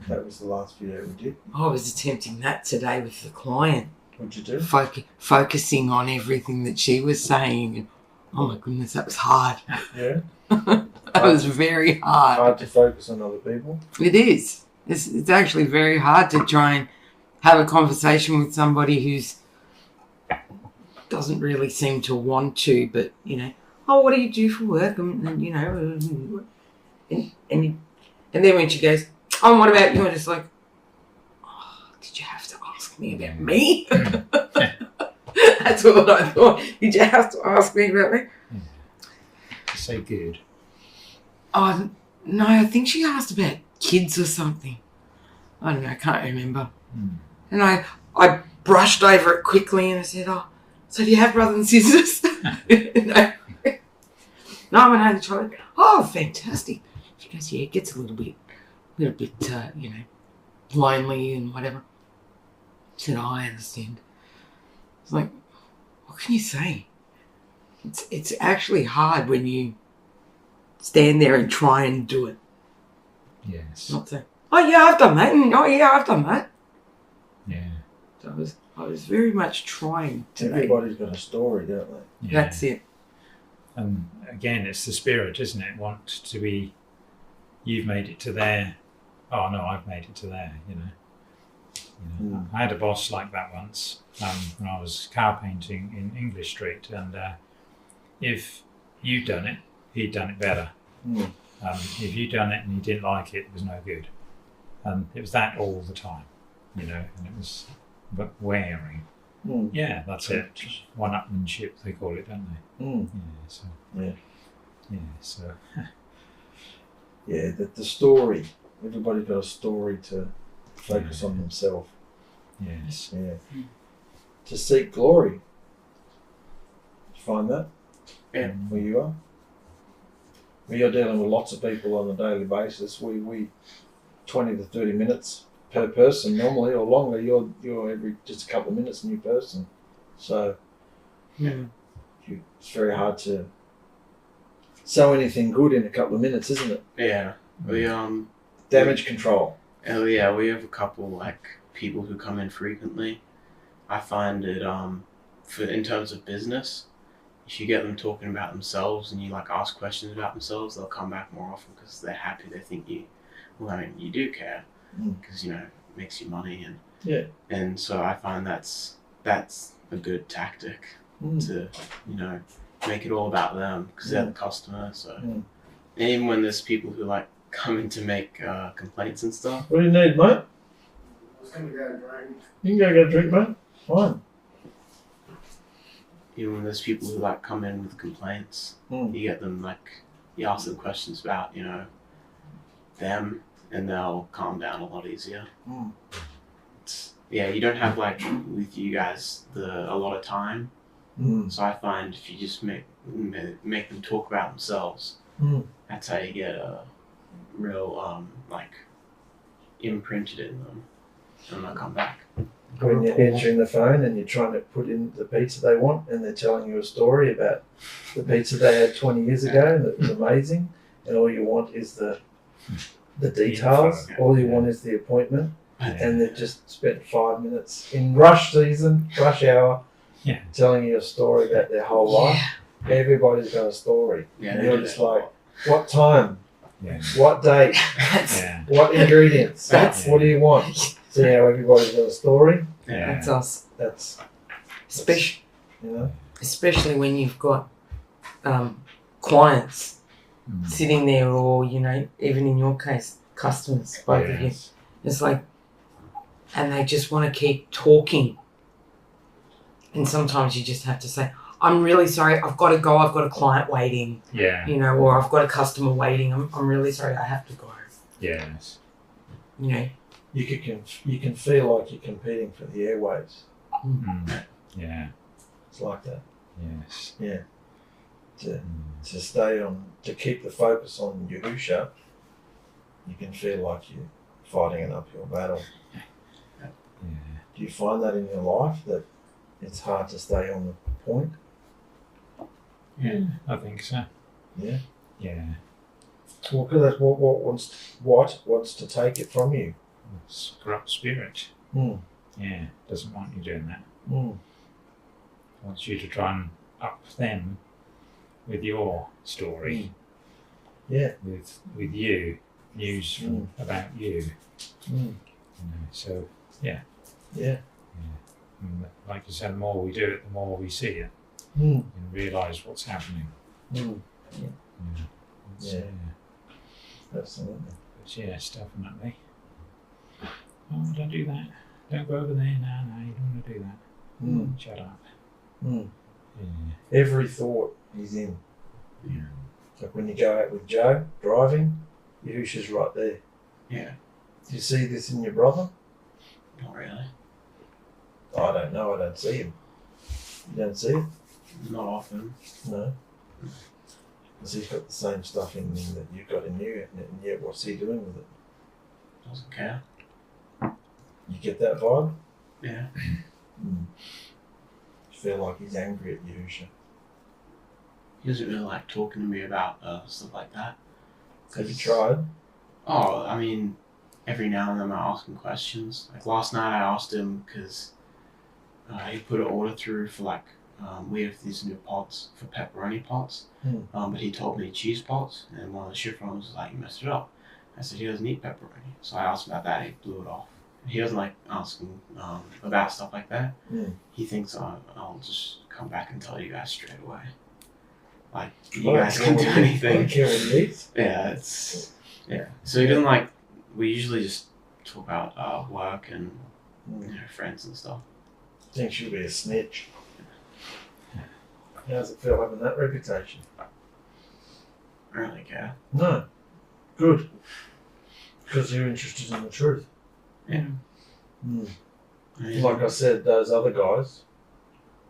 That was the last video we did. I was attempting that today with the client. What'd you do? Focusing on everything that she was saying. And, oh my goodness, that was hard. Yeah. That was very hard. Hard to focus on other people. It is. It's actually very hard to try and have a conversation with somebody who's doesn't really seem to want to, but, you know, oh, what do you do for work? And you know, and then when she goes, oh, and what about you? I'm just like, oh, did you have to ask me about me? That's what I thought. Did you have to ask me about me? So good. Oh, no, I think she asked about kids or something. I don't know, I can't remember. And I brushed over it quickly and I said, oh, so do you have brothers and sisters? No. No, I'm an only child. Oh, fantastic. She goes, yeah, it gets a little bit, you know, lonely and whatever. I said, oh, I understand. It's like, what can you say? It's actually hard when you stand there and try and do it. Yes. Not say, oh yeah, I've done that, and oh yeah, I've done that. Yeah. So I was very much trying today. Everybody's got a story, don't they? Yeah. That's it. And again, it's the spirit, isn't it? Want to be, you've made it to there. Oh no, I've made it to there. You know. I had a boss like that once when I was car painting in English Street, and if you'd done it, he'd done it better. If you'd done it and he didn't like it, it was no good. It was that all the time, you know, and it was wearing. Yeah, that's it. One-upmanship, they call it, don't they? Yeah, the story. Everybody's got a story to focus on themselves. Yes. Yeah. To seek glory. Did you find that? Yeah. Where you are? We are dealing with lots of people on a daily basis. We 20 to 30 minutes per person normally, or longer. You're every just a couple of minutes a new person. So it's very hard to sow anything good in a couple of minutes, isn't it? Yeah. We damage control. Oh yeah, we have a couple like people who come in frequently. I find it in terms of business, if you get them talking about themselves and you like ask questions about themselves, they'll come back more often because they're happy. They think you do care because you know it makes you money and so I find that's a good tactic to make it all about them because they're the customer. So and even when there's people who like come in to make complaints and stuff. What do you need, mate? I was going to go drink. You can go get a drink, mate. Fine. Even when there's people who like come in with complaints, you get them you ask them questions about them, and they'll calm down a lot easier. You don't have with you guys a lot of time, so I find if you just make them talk about themselves, that's how you get a real imprinted in them, and they'll come back. When you're answering the phone and you're trying to put in the pizza they want, and they're telling you a story about the pizza they had 20 years ago and it was amazing, and all you want is the details, all you want is the appointment, and they've just spent 5 minutes in rush hour, telling you a story about their whole life. Everybody's got a story. And you're just like, what time? What date? What ingredients? What do you want? See how everybody's got a story? That's us. That's especially when you've got clients sitting there, or even in your case, customers, both of you. It's like, and they just want to keep talking, and sometimes you just have to say, I'm really sorry, I've got to go, I've got a client waiting, or I've got a customer waiting, I'm really sorry, I have to go. Yes. You can feel like you're competing for the airwaves. Yeah. It's like that. Yes. Yeah. To stay on, to keep the focus on Yahusha, you can feel like you're fighting an uphill battle. Do you find that in your life, that it's hard to stay on the point? Yeah, I think so. Yeah. Yeah. Well, because that's what wants to take it from you. It's corrupt spirit. Mm. Yeah, doesn't want you doing that. Mm. Wants you to try and up them with your story. Yeah. With you, news from about you. Mm. You know, so yeah. Yeah. And like you said, the more we do it, the more we see it Mm. and realise what's happening. Mm. Yeah. It's, Yeah. Absolutely. but yes, definitely. Oh, don't do that. Don't go over there. No, you don't want to do that. Mm. Shut up. Mm. Yeah. Every thought is in. Yeah. Like when you go out with Joe driving, Yahusha's right there. Yeah. Do you see this in your brother? Not really. I don't know. I don't see him. You don't see it? Not often. No. Because he's got the same stuff in him that you've got in you, and yet what's he doing with it? Doesn't care. You get that vibe? Yeah. Mm. You feel like he's angry at Yahusha. He doesn't really like talking to me about stuff like that. Have you tried? Oh, I mean, every now and then I ask him questions. Like last night I asked him because he put an order through for like, we have these new pots for pepperoni pots, but he told me cheese pots, and one of the shift runners was like, you messed it up. I said, he doesn't eat pepperoni. So I asked him about that, and he blew it off. He doesn't like asking about stuff like that. Mm. He thinks I'll just come back and tell you guys straight away. Like, you guys can do I anything. don't care what he eats. Yeah, so he doesn't like, we usually just talk about work and friends and stuff. Thinks you'll be a snitch. How's it feel having that reputation? I don't really care. No. Good. Because you're interested in the truth. Yeah. Mm. I mean, Like I said, those other guys,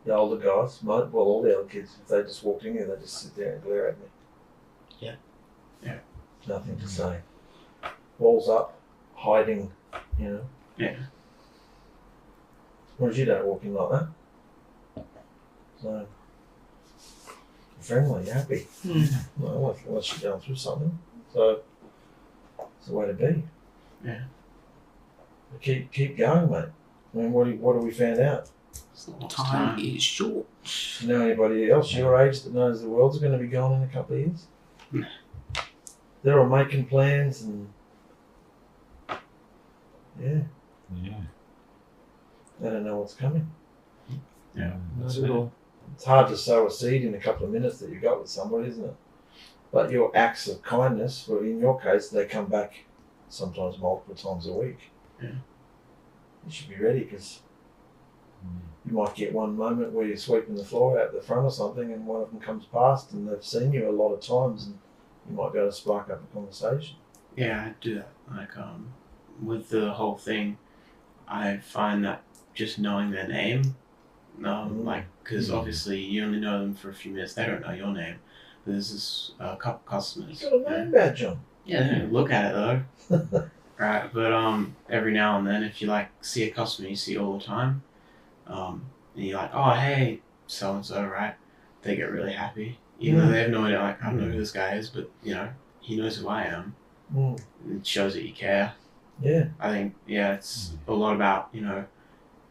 the older guys, all the other kids, if they just walked in here, they just sit there and glare at me. Yeah. Yeah. Nothing to say. Walls up, hiding, you know. Yeah. Whereas you don't walk in like that. So, you're friendly, you're happy. Well, unless you're going through something. So, it's the way to be. Yeah. But keep going, mate. I mean, what have we found out? It's not much Time is short. Do you know anybody else your age that knows the world's going to be gone in a couple of years? No. They're all making plans and Yeah. they don't know what's coming. Yeah. That's Not at it. all. It's hard to sow a seed in a couple of minutes that you've got with somebody, isn't it? But your acts of kindness, well, in your case, they come back sometimes multiple times a week. Yeah. You should be ready because you might get one moment where you're sweeping the floor out the front or something and one of them comes past and they've seen you a lot of times and you might be able to spark up a conversation. Yeah, I do that. Like, with the whole thing, I find that just knowing their name, like, because obviously you only know them for a few minutes, they don't know your name. But there's this couple customers. You've got a name badge on. Yeah, they don't look at it though. Right, but every now and then, if you like see a customer you see all the time, and you're like, oh hey, so and so, right? They get really happy, even though they have no idea. Like, I don't know who this guy is, but you know, he knows who I am. Mm. It shows that you care. Yeah. I think, yeah, it's a lot about, you know,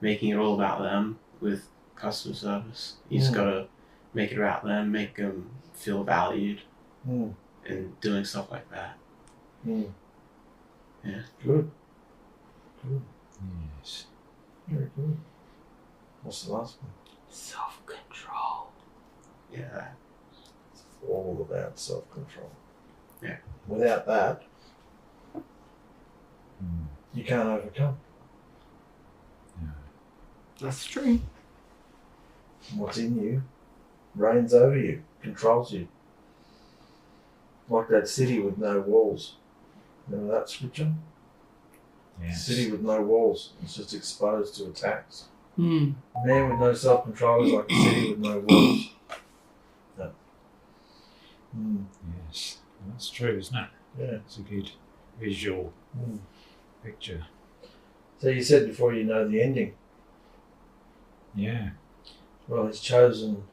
making it all about them with customer service. You just gotta make it about them, make them feel valued, and doing stuff like that. Mm. Yeah. Good. Good. Yes. Very good. What's the last one? Self-control. Yeah. It's all about self-control. Yeah. Without that, you can't overcome. That's true. What's in you reigns over you, controls you. Like that city with no walls. Remember that scripture? Yes. City with no walls. It's just exposed to attacks. Mm. A man with no self-control is like a city with no walls. No. Mm. Yes. Well, that's true, isn't it? Yeah. It's a good visual Mm. picture. So you said before you know the ending. Yeah. Well, he's chosen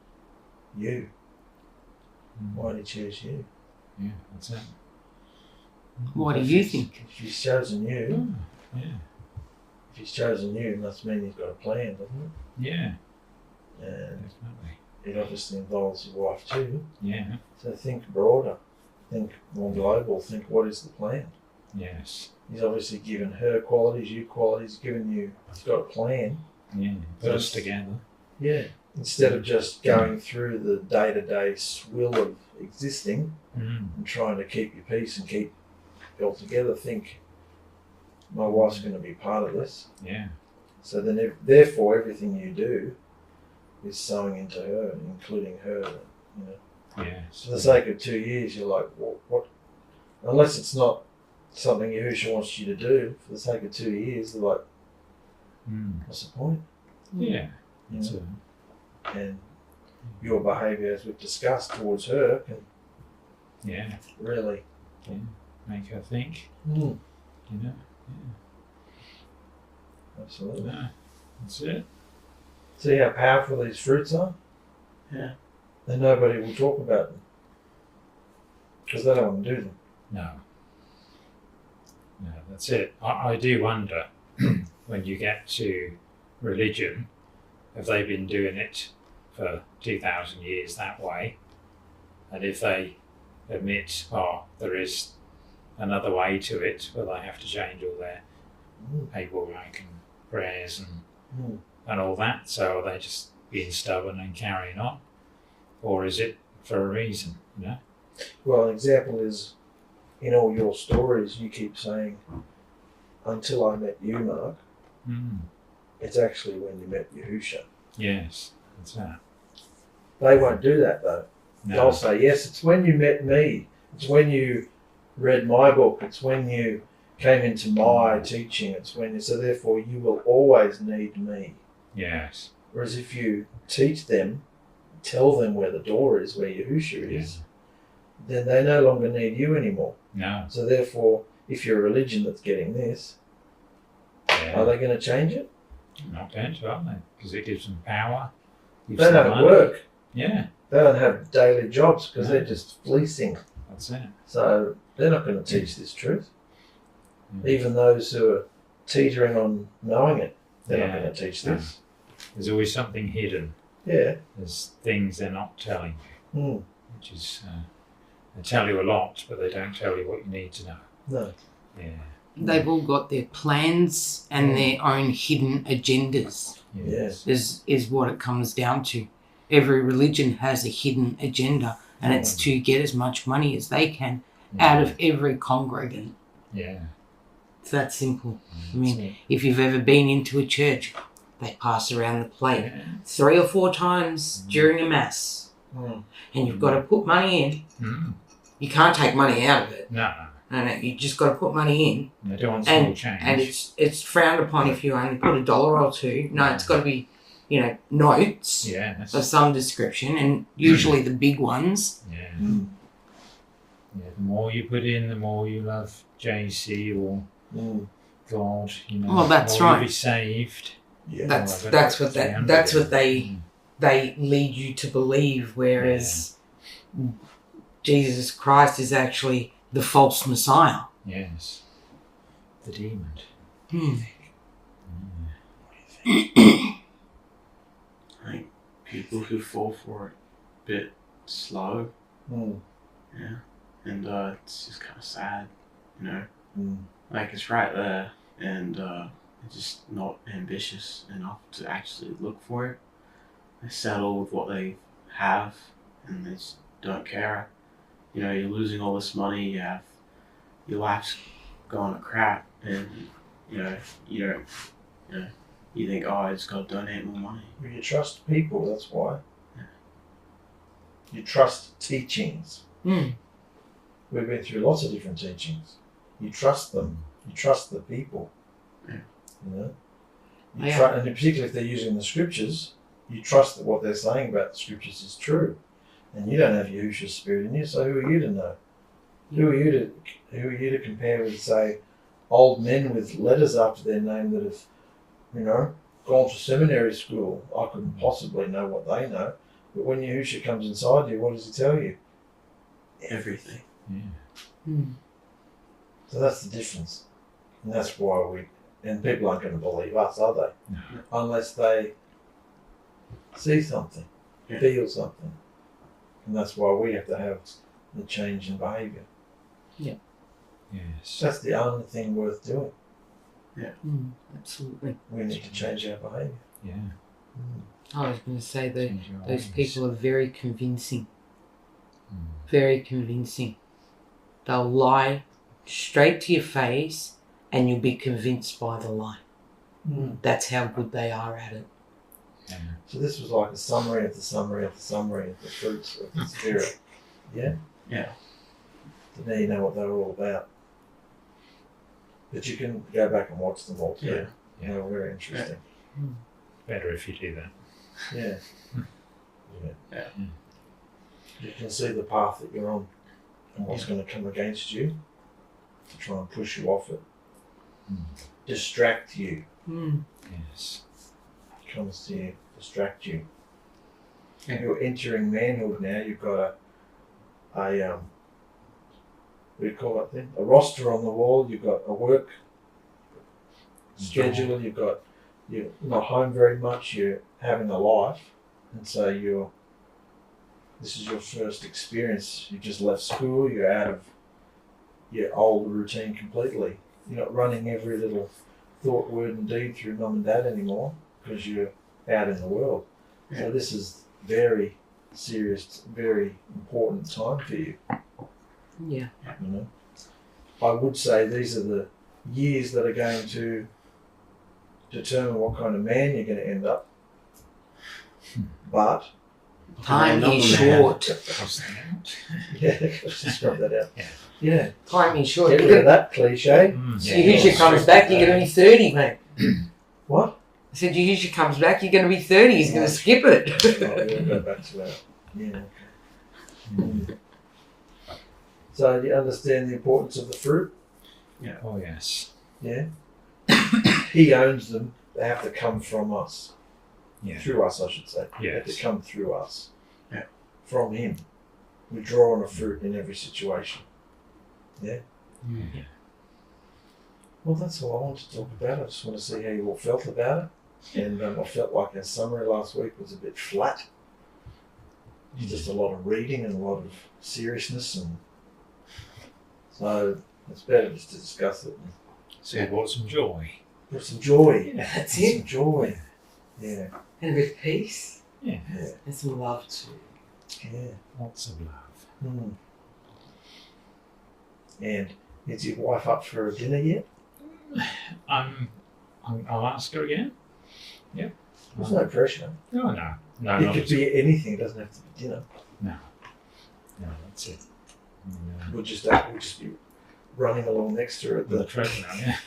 you. Why did he choose you? Yeah, that's it. What do you think? If he's chosen you, Yeah, if he's chosen you, it must mean he's got a plan, doesn't it? yeah, And definitely. it obviously involves your wife too. Yeah, So think broader, think more global, think what is the plan? yes. He's obviously given her qualities, you qualities, given you, he's got a plan. Yeah, put us together. Yeah. Instead of just going through the day-to-day swill of existing and trying to keep your peace and keep it all together, think, my wife's going to be part of this. Yeah, So then, therefore, everything you do is sowing into her, including her. You know, yes. for the sake of 2 years, you're like, what? Unless it's not something Yahusha wants you to do, for the sake of 2 years, they're like, what's the point? Yeah, You that's know? it. And your behaviour, as we've discussed, towards her can Yeah, really make her think, Mm, you know. absolutely. No, that's it. See how powerful these fruits are? Yeah. And nobody will talk about them. Because they don't want to do them. No. No, that's it. I do wonder when you get to religion, have they been doing it for 2,000 years that way? And if they admit, there is another way to it, well, they have to change all their paperwork and prayers and all that. So are they just being stubborn and carrying on? Or is it for a reason, you know? Well, an example is, in all your stories, you keep saying, until I met you, Mark. It's actually when you met Yahusha. Yes, that's that. They won't do that, though. No. They'll say, yes, it's when you met me. It's when you read my book. It's when you came into my teaching. It's when, so therefore you will always need me. Yes. Whereas if you teach them, tell them where the door is, where Yahusha is, then they no longer need you anymore. No. So therefore, if you're a religion that's getting this, are they going to change it? Not going to, are they? Because it gives them power. Gives They them don't money. work. Yeah, They don't have daily jobs because No. they're just fleecing. that's it. So they're not going to teach this truth. Yeah. Even those who are teetering on knowing it, they're Yeah. not going to teach this. There's always something hidden. Yeah. There's things they're not telling you, Mm. which is, they tell you a lot, but they don't tell you what you need to know. No. Yeah. They've all got their plans and their own hidden agendas, Yes. is what it comes down to. Every religion has a hidden agenda, and it's to get as much money as they can out of every congregant. Yeah. It's that simple. I That's mean, it. if you've ever been into a church, they pass around the plate Yeah. 3 or 4 times during a mass, Mm. and you've got to put money in. Mm. You can't take money out of it. No, And you just got to put money in, they don't want small change. and it's frowned upon if you only put $1 or $2. No, it's got to be, notes Yes. of some description, and usually the big ones. Yeah. Mm. Yeah. The more you put in, the more you love JC or Mm. God. Well, that's the more right. you'll be saved. Yeah. That's what they lead you to believe. Whereas Jesus Christ is actually the false Messiah. Yes. The demon. I think people who fall for it a bit slow, Mm. yeah, and it's just kind of sad, Mm. Like it's right there, and they're just not ambitious enough to actually look for it. They settle with what they have, and they just don't care. You're losing all this money. You have your life's going to crap, and you don't. You think, I just got to donate more money. Well, you trust people, that's why. Yeah. You trust teachings. Mm. We've been through lots of different teachings. You trust them. You trust the people. Yeah. And particularly if they're using the scriptures, you trust that what they're saying about the scriptures is true. And you don't have Yahusha's spirit in you, so who are you to know? Who are you to compare with, say, old men with letters after their name that have, gone to seminary school? I couldn't possibly know what they know. But when Yahusha comes inside you, what does he tell you? everything. Yeah. So that's the difference. And that's why and people aren't going to believe us, are they? No. Unless they see something, feel something. And that's why we have to have the change in behaviour. Yes. That's the only thing worth doing. Absolutely. We need to change our behaviour. Yeah. I was going to say that Change your those ways. people are very convincing. Very convincing. They'll lie straight to your face and you'll be convinced by the lie. That's how good they are at it. Yeah. So this was like a summary of the summary of the summary of the fruits of the Spirit. Yeah? Yeah. So now you know what they were all about. But you can go back and watch them all too. Yeah. They were very interesting. Better if you do that. Yeah. Yeah. You can see the path that you're on and what's going to come against you to try and push you off it. Distract you. Yes. Comes to you, distract you. You're entering manhood now. You've got a what do you call that thing? A roster on the wall. You've got a work schedule. You're not home very much. You're having a life, and so this is your first experience. You just left school. You're out of your old routine completely. You're not running every little thought, word, and deed through mum and dad anymore because you're out in the world. So this is very serious, very important time for you. Yeah. You know, I would say these are the years that are going to determine what kind of man you're going to end up. But Time is short. yeah, let's just scrub that out. Yeah, Time is short. get rid of that cliche. Yahusha comes back, you're going to be 30, mate. What? I said, Yahusha comes back, you're going to be 30. He's going to skip it. Oh, we'll go back to that. Yeah. Okay. So do you understand the importance of the fruit? Yeah. Oh, yes. Yeah. He owns them. They have to come from us. Yeah. Through us, I should say. They have to Yes. come through us. Yeah. From him. We draw on a fruit in every situation. Yeah. Yeah. Well, that's all I want to talk about. I just want to see how you all felt about it. And I felt like our summary last week was a bit flat. Just a lot of reading and a lot of seriousness, and so it's better just to discuss it and So you brought some joy. put some joy. That's Put it. some joy. Yeah. And a bit of peace. Yeah. And some love too. Yeah. Lots of love. And is your wife up for a dinner yet? I'll ask her again. Yeah. There's no pressure. Oh, no. No, It not could at be anything. It doesn't have to be dinner. No, that's it. We'll just be running along next to her at The the treadmill, yeah.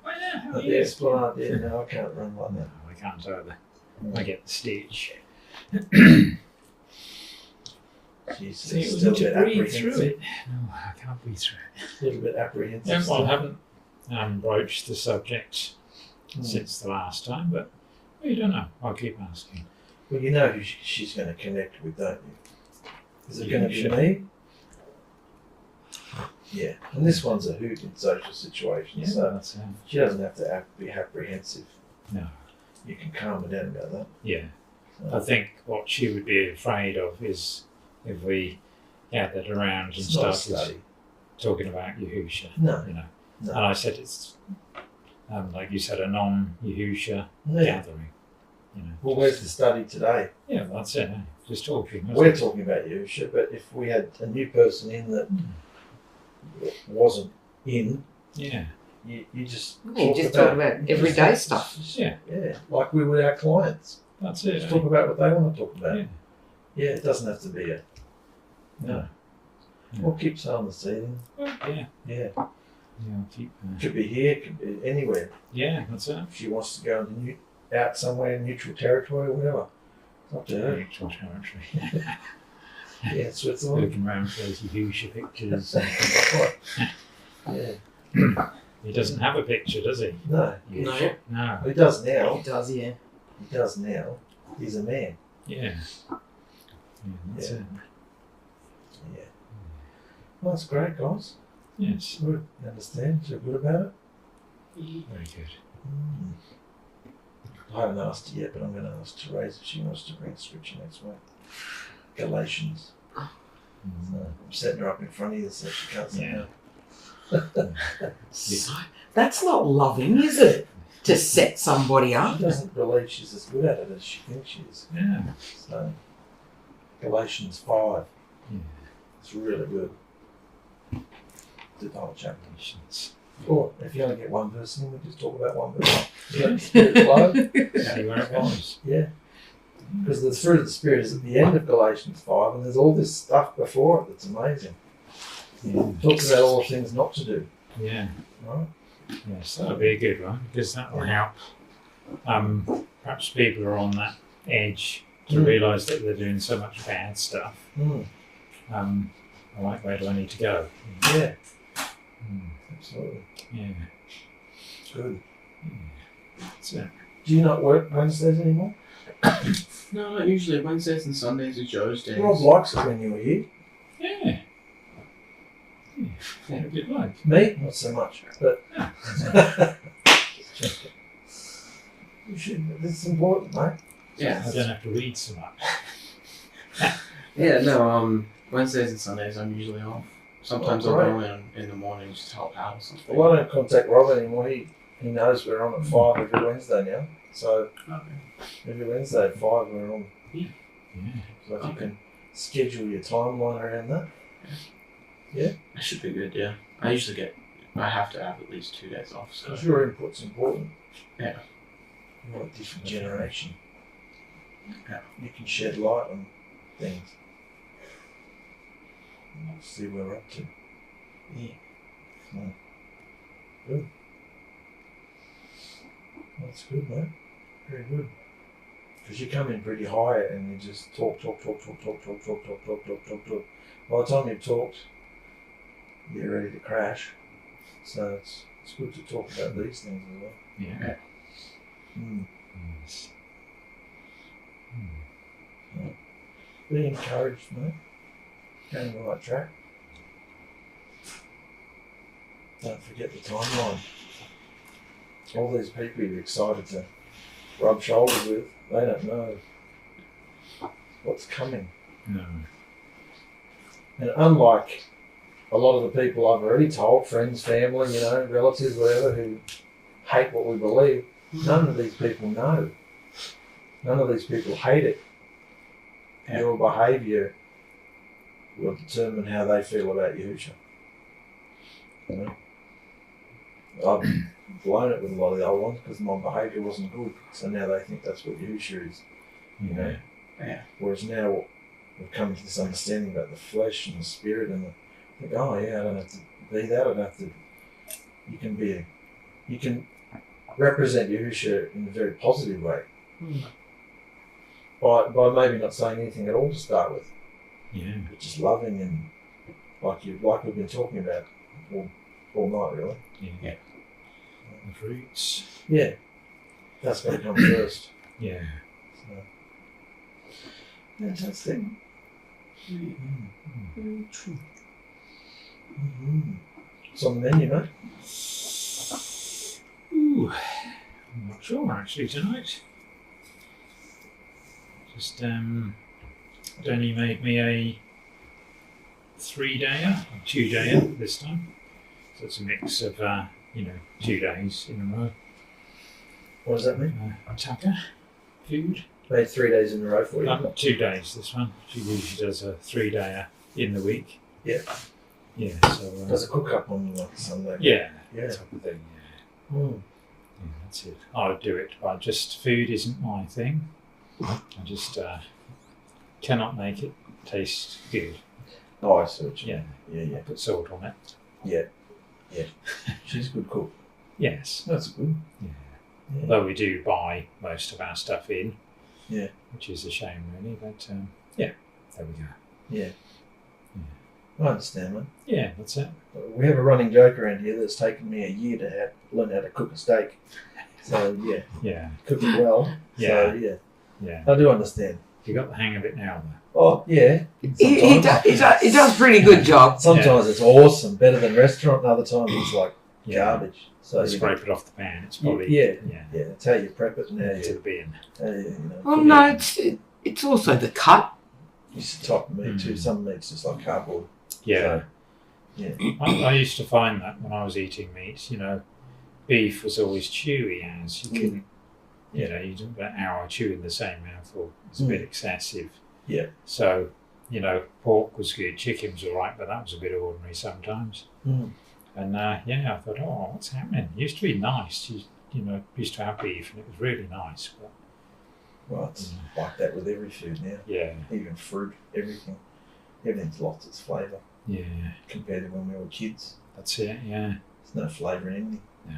Well, yeah, how are at you? the Esplanade. Yeah, no, I can't run like No, that. I can't either. I get the stitch. She's See, it was still a to bit breathe through apprehensive. it. No, I can't breathe through it. A little bit apprehensive. Yeah, well, still. I haven't broached the subject since the last time, but you don't know. I'll keep asking. Well, you know who she's going to connect with, don't you? Is it going to be Sure. me? Yeah. And this one's a hoot in social situations, Yeah, so that's she doesn't have to be apprehensive. no. You can calm her down about that. Yeah. So I think what she would be afraid of is if we gathered around and it's not a started study. talking about Yahusha. No. You know. No. And I said it's like you said, a non-Yahusha Yeah. gathering. You know. Well, where's the study today? Yeah, that's it. Just talking. isn't We're it? talking about Yahusha, but if we had a new person in that wasn't in, Yeah. you just You just talk about everyday stuff. Yeah. Yeah, like we would our clients. That's it. Just talk about what they want to talk about. Yeah. Yeah, it doesn't have to be a No. We'll keep sowing the seed. Well, yeah. Yeah, Yeah. I'll keep. could be here, could be anywhere. Yeah, that's it. If she wants to go into out somewhere in neutral territory or whatever, it's up to her. Neutral territory. Yeah, Switzerland. Looking around for those Yahusha pictures. Yeah. He doesn't have a picture, does he? No, Yahusha? No. he does now. It does, yeah. He does now. He's a man. Yeah. Yeah, that's Yeah. it. Yeah. Well, that's great, guys. Yes. Good. You understand? You're good about it? Very good. I haven't asked her yet, but I'm going to ask Therese if she wants to bring scripture next week. Galatians. So I'm setting her up in front of you so she can't say no. So, that's not loving, is it? To set somebody up. She doesn't believe she's as good at it as she thinks she is. Yeah. So, Galatians 5. Yeah. It's really good. Do the whole chapter. Galatians. Or if you only get one verse in, we just talk about one verse. Yeah. Let the Spirit flow. See where it was. Yeah. Because the fruit of the Spirit is at the end of Galatians 5, and there's all this stuff before it that's amazing. Yeah. It talks about all the things not to do. Yeah. Right? Yes, that'll be a good one because that will help. Perhaps people are on that edge to realise that they're doing so much bad stuff. Like, where do I need to go? Yeah. Absolutely. Yeah. Good. That's it. Do you not work Wednesdays anymore? No, not usually. Wednesdays and Sundays are Joe's days. Rob likes it when you were here. Yeah. Yeah. A good life. Me, not so much. But you should. This is important, mate. Yeah. I don't have to read so much. Yeah, no, Wednesdays and Sundays I'm usually off. Sometimes I'll go in the morning just to help out or something. Well, I don't contact Rob anymore. He knows we're on at 5 every Wednesday now. So every Wednesday at 5 we're on. Yeah. So if you can schedule your timeline around that. Yeah. That should be good, yeah. I have to have at least 2 days off. So. Because your input's important. Yeah. You're a different generation. Yeah. You can shed light on things. Let's see where we're up to. Yeah. So, good. That's good, mate. Very good. Because you come in pretty high and you just talk. By the time you've talked, you're ready to crash. So it's good to talk about these things as well. Yeah. Yes. Be encouraged, mate. Going the right track. Don't forget the timeline. All these people you're excited to rub shoulders with, they don't know what's coming. No. And unlike a lot of the people I've already told, friends, family, relatives, whatever, who hate what we believe, none of these people know. None of these people hate it. Yeah. Your behaviour will determine how they feel about Yahusha. I've blown it with a lot of the other ones because my behaviour wasn't good, so now they think that's what Yahusha is. Yeah. Whereas now we've come to this understanding about the flesh and the spirit, and I think, oh yeah, I don't have to be that. I don't have to. You can represent Yahusha in a very positive way. By maybe not saying anything at all to start with. Yeah. But just loving and like we've been talking about all night, really. Yeah. The fruits. Yeah. That's going to come first. Yeah. So. Fantastic. Very true. It's on the menu, mate. Ooh. I'm not sure actually tonight. Just Danny made me a 3-dayer, 2-dayer this time. So it's a mix of 2 days in a row. What does that mean? Tucker food. Made 3 days in a row for you. 2 days this one. She usually does a 3-dayer in the week. Yeah. Yeah. So does a cook up on like Sunday? Yeah. Yeah. Type of thing. Yeah. Mm. Yeah, that's it. I'll do it, but just food isn't my thing. I just cannot make it taste good. Oh, I see what you Yeah. mean. Yeah. I put salt on it. Yeah. She's a good cook. Yes. That's good. Yeah. Yeah. Although we do buy most of our stuff in. Yeah. Which is a shame, really. But there we go. Yeah. I understand, man. Yeah, that's it. We have a running joke around here that's taken me a year to learn how to cook a steak. So, yeah. Yeah. Cook it well. Yeah. So, yeah. Yeah. I do understand. You got the hang of it now, though. Oh, yeah. He does pretty good job. Sometimes it's awesome, better than restaurant, and other times it's like garbage. So You scrape it off the pan. It's probably yeah. It's how you prep it and how to you, the bin. Well, no, it's also the cut. It's the type of meat too. Some meat's just like cardboard. Yeah. So, I used to find that when I was eating meat, beef was always chewy as you couldn't, you didn't an hour chewing the same mouthful. It's a bit excessive. Yeah. So, pork was good, chicken was all right, but that was a bit ordinary sometimes. And I thought, oh, what's happening? It used to be nice. Used to have beef and it was really nice. But well, it's like that with every food now. yeah, Even fruit, everything. Everything's lost its flavour yeah, compared to when we were kids. that's it. Yeah, There's no flavour in anything. yeah,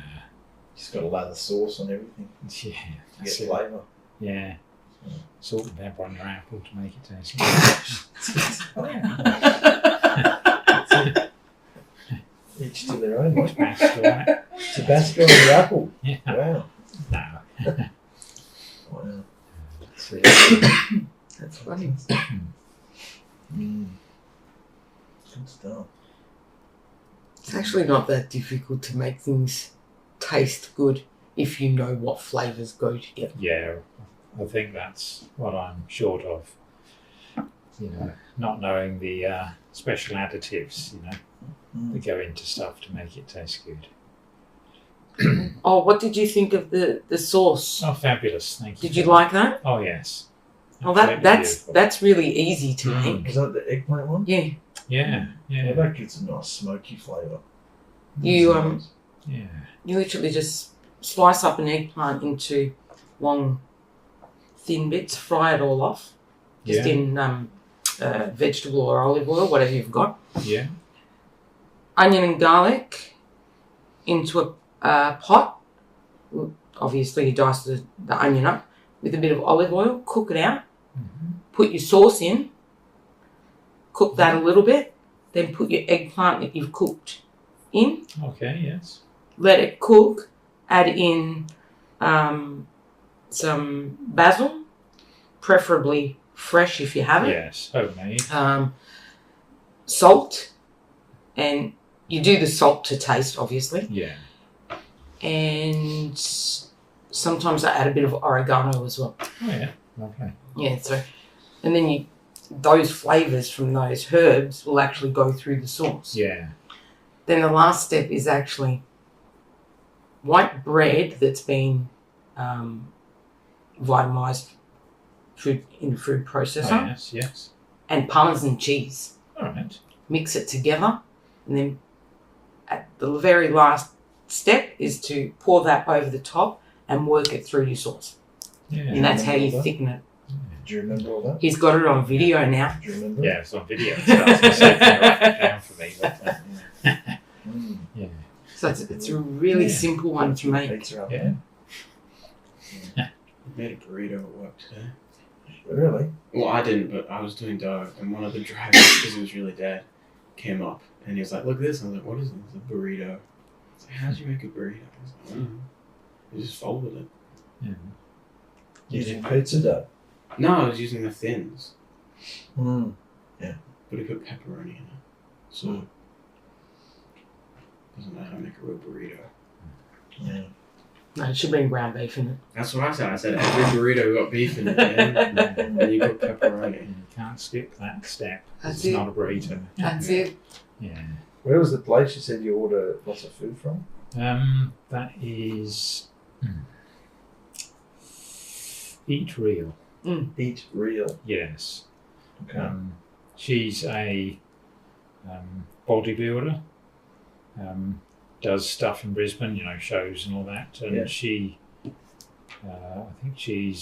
Just got to lather sauce on everything yeah. to That's get it. flavour. Yeah, salt and pepper on your apple to make it taste good. Each to their own. What? Tabasco on it. Tabasco on the apple. Yeah. Wow. No. Wow. See. That's funny. Good stuff. It's actually not that difficult to make things taste good if you know what flavours go together. Yeah, I think that's what I'm short of. Not knowing the special additives, that go into stuff to make it taste good. Oh, what did you think of the sauce? Oh, fabulous! Thank you. Did you like that? Oh, yes. Well, Absolutely that's really easy to make. Is that the eggplant one? Yeah. Yeah, Yeah, yeah, that gives a nice smoky flavour. You yeah. you literally just slice up an eggplant into long, thin bits, fry it all off, just in vegetable or olive oil, whatever you've got. Yeah. Onion and garlic into a pot. Obviously, you dice the onion up with a bit of olive oil, cook it out, put your sauce in, cook that a little bit, then put your eggplant that you've cooked in, Okay. Yes. let it cook, add in some basil, preferably fresh if you have it, Yes. Homemade. salt, and you do the salt to taste, obviously, Yeah. and sometimes I add a bit of oregano as well. Oh yeah. Lovely. Yeah, so, and then those flavours from those herbs will actually go through the sauce. Yeah. Then the last step is actually white bread that's been vitamised in the food processor, Oh, yes. Yes. and Parmesan cheese. All right. Mix it together, and then at the very last step is to pour that over the top and work it through your sauce. Yeah. And that's how you remember that? thicken it. Do you remember all that? He's got it on video now. Do you remember? Yeah, it's on video. So that's the same thing right down for me. But, yeah. So it's a really simple one to make. Pizza up Yeah. there. I made a burrito at work today. Really? Well, I didn't, but I was doing dough, and one of the drivers, because he was really dead, came up, and he was like, look at this. I was like, what is it? It's a burrito. I was like, how'd you make a burrito? I was like, I don't know. I just folded it. Yeah. Using pizza dough? No, I was using the thins, Mm. but he put pepperoni in it. So, doesn't know how to make a real burrito. Yeah. No, it should be ground beef in it. That's what I said. I said, every burrito got beef in it, man. And you put pepperoni. You can't skip that step. That's It's it. not a burrito. That's it. Yeah. Where was the place you said you order lots of food from? That is Eat Real. Eat Real. Yes. Okay. She's a bodybuilder. Does stuff in Brisbane, shows and all that. And Yeah. she, I think she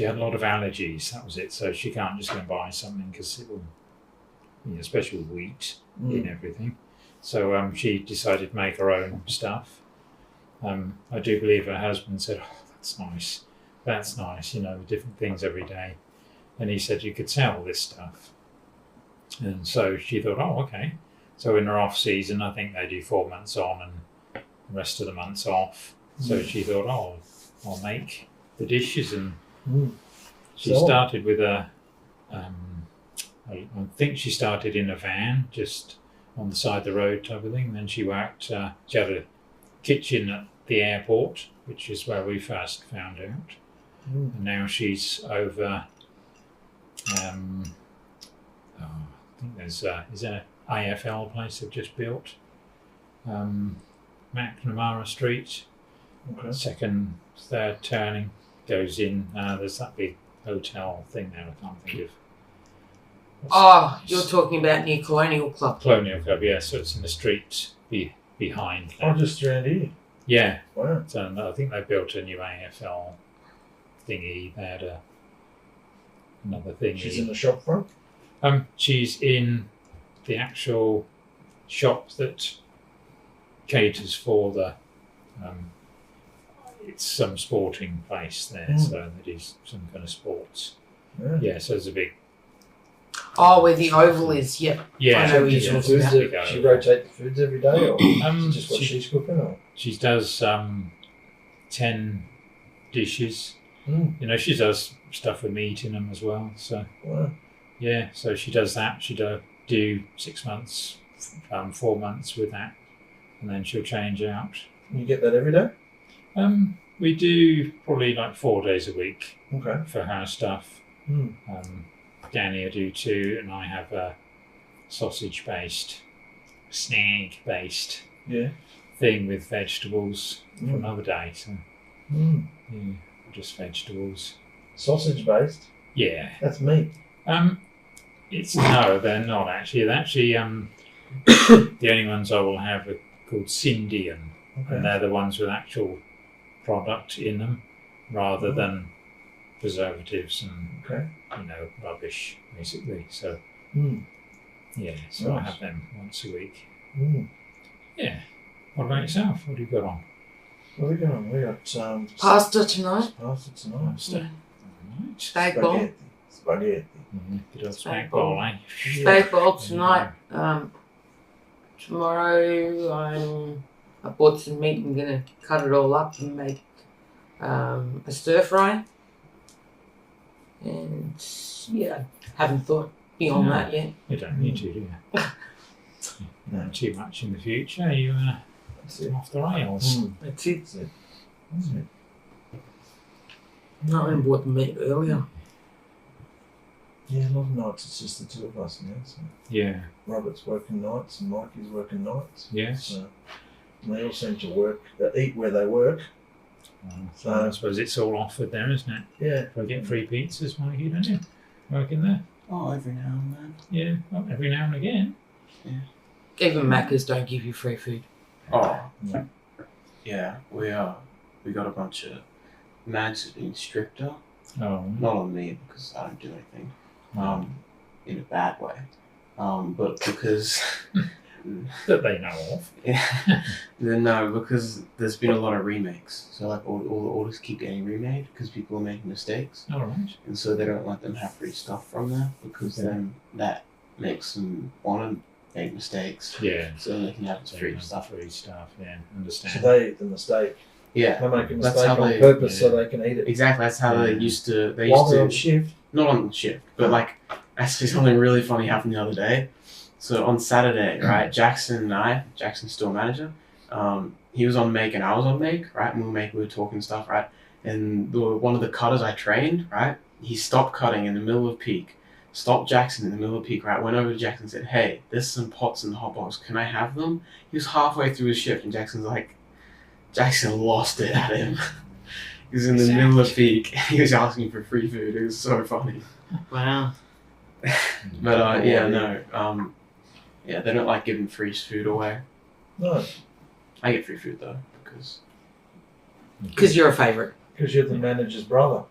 had a lot of allergies. That was it. So she can't just go and buy something because it will, especially with wheat in everything. So she decided to make her own stuff. I do believe her husband said, "Oh, that's nice. That's nice. Different things every day." And he said, "You could sell this stuff." And so she thought, "Oh, okay." So in her off season, I think they do 4 months on and the rest of the months off. So she thought, "Oh, I'll make the dishes." And She So- started with I think she started in a van, just on the side of the road type of thing. Then she worked, she had a kitchen at the airport, which is where we first found out. And now she's over, I think there's is an AFL place they've just built. McNamara Street, Okay. second, third turning, goes in, there's that big hotel thing there, I can't think of. Oh, you're talking about near Colonial Club. Colonial Club, yeah, so it's in the street behind Oh, there. just around here. Yeah, Wow. so I think they built a new AFL thingy. They had another thingy. She's in the shop front. She's in the actual shop that caters for the. It's some sporting place there, so that is some kind of sports. Yeah. Yeah, so there's a big. Oh, where the oval is, yep. Yeah, I know So where just you're the talking foods about. that she rotate the foods every day, or just what she, she's cooking, or? she does 10 dishes. Mm. You know, she does stuff with meat in them as well. So Wow. yeah, so she does that. She do 6 months, 4 months with that, and then she'll change out. You get that every day? We do probably like 4 days a week Okay. for her stuff. Mm. Danny will do 2, and I have a sausage-based, snag-based Yeah. thing with vegetables for Mm. another day. So Mm. yeah, just vegetables. Sausage based. Yeah. That's meat. It's no, they're not actually. They're actually the only ones I will have are called Sindian, and Okay. they're the ones with actual product in them, rather than preservatives and Okay. rubbish basically. So Mm. yeah, so I Nice. have them once a week. Mm. Yeah. What about yourself? What do you got on? What are we going? We got Pasta tonight. pasta tonight. Pasta. Yeah. Alright. Steak bowl. Spaghetti. Good old Steak snack bowl. bowl, eh? Steak bowl tonight. Tomorrow I bought some meat. I'm gonna cut it all up and make a stir fry. And yeah, haven't thought beyond No. that yet. You don't need to, do you? No. Too much in the future, you That's it. off the rails. Mm. That's it. That's it. That's it. No, I bought the meat earlier. Yeah, a lot of nights it's just the two of us now. So Yeah. Robert's working nights and Mikey's working nights. Yes. So and they all seem to work, eat where they work. So I suppose it's all offered there, isn't it? Yeah. I get free pizzas, Mikey, don't you? Working there? Oh, every now and then. Yeah, well, every now and again. Even Macca's don't give you free food. Oh, Yeah. yeah. We got a bunch of mags have been stricter. Oh, Not on me because I don't do anything. In a bad way. But because that they know of. yeah, no, because there's been a lot of remakes. So like all the orders keep getting remade because people are making mistakes, All right. and so they don't let them have free stuff from there because Okay. then that makes them want to make mistakes. Yeah. So they can have So free that's stuff. Free stuff, yeah. So Understand. they eat the mistake. Yeah, They make a That's mistake how on they- purpose yeah. so they can eat it. exactly. That's how they Yeah. used to. They While used they're on to shift. not on shift, but like actually something really funny happened the other day. So on Saturday, right, Jackson's store manager, he was on make and I was on make, right, and we were talking stuff, right, and one of the cutters I trained, right, he stopped cutting in the middle of peak, stopped Jackson in the middle of peak, right, went over to Jackson and said, hey, there's some pots in the hot box, can I have them? He was halfway through his shift and Jackson lost it at him. He was in the middle of peak, he was asking for free food, it was so funny. Wow. But yeah, they don't like giving free food away. No, I get free food though because Because you're a favourite. because you're the manager's brother.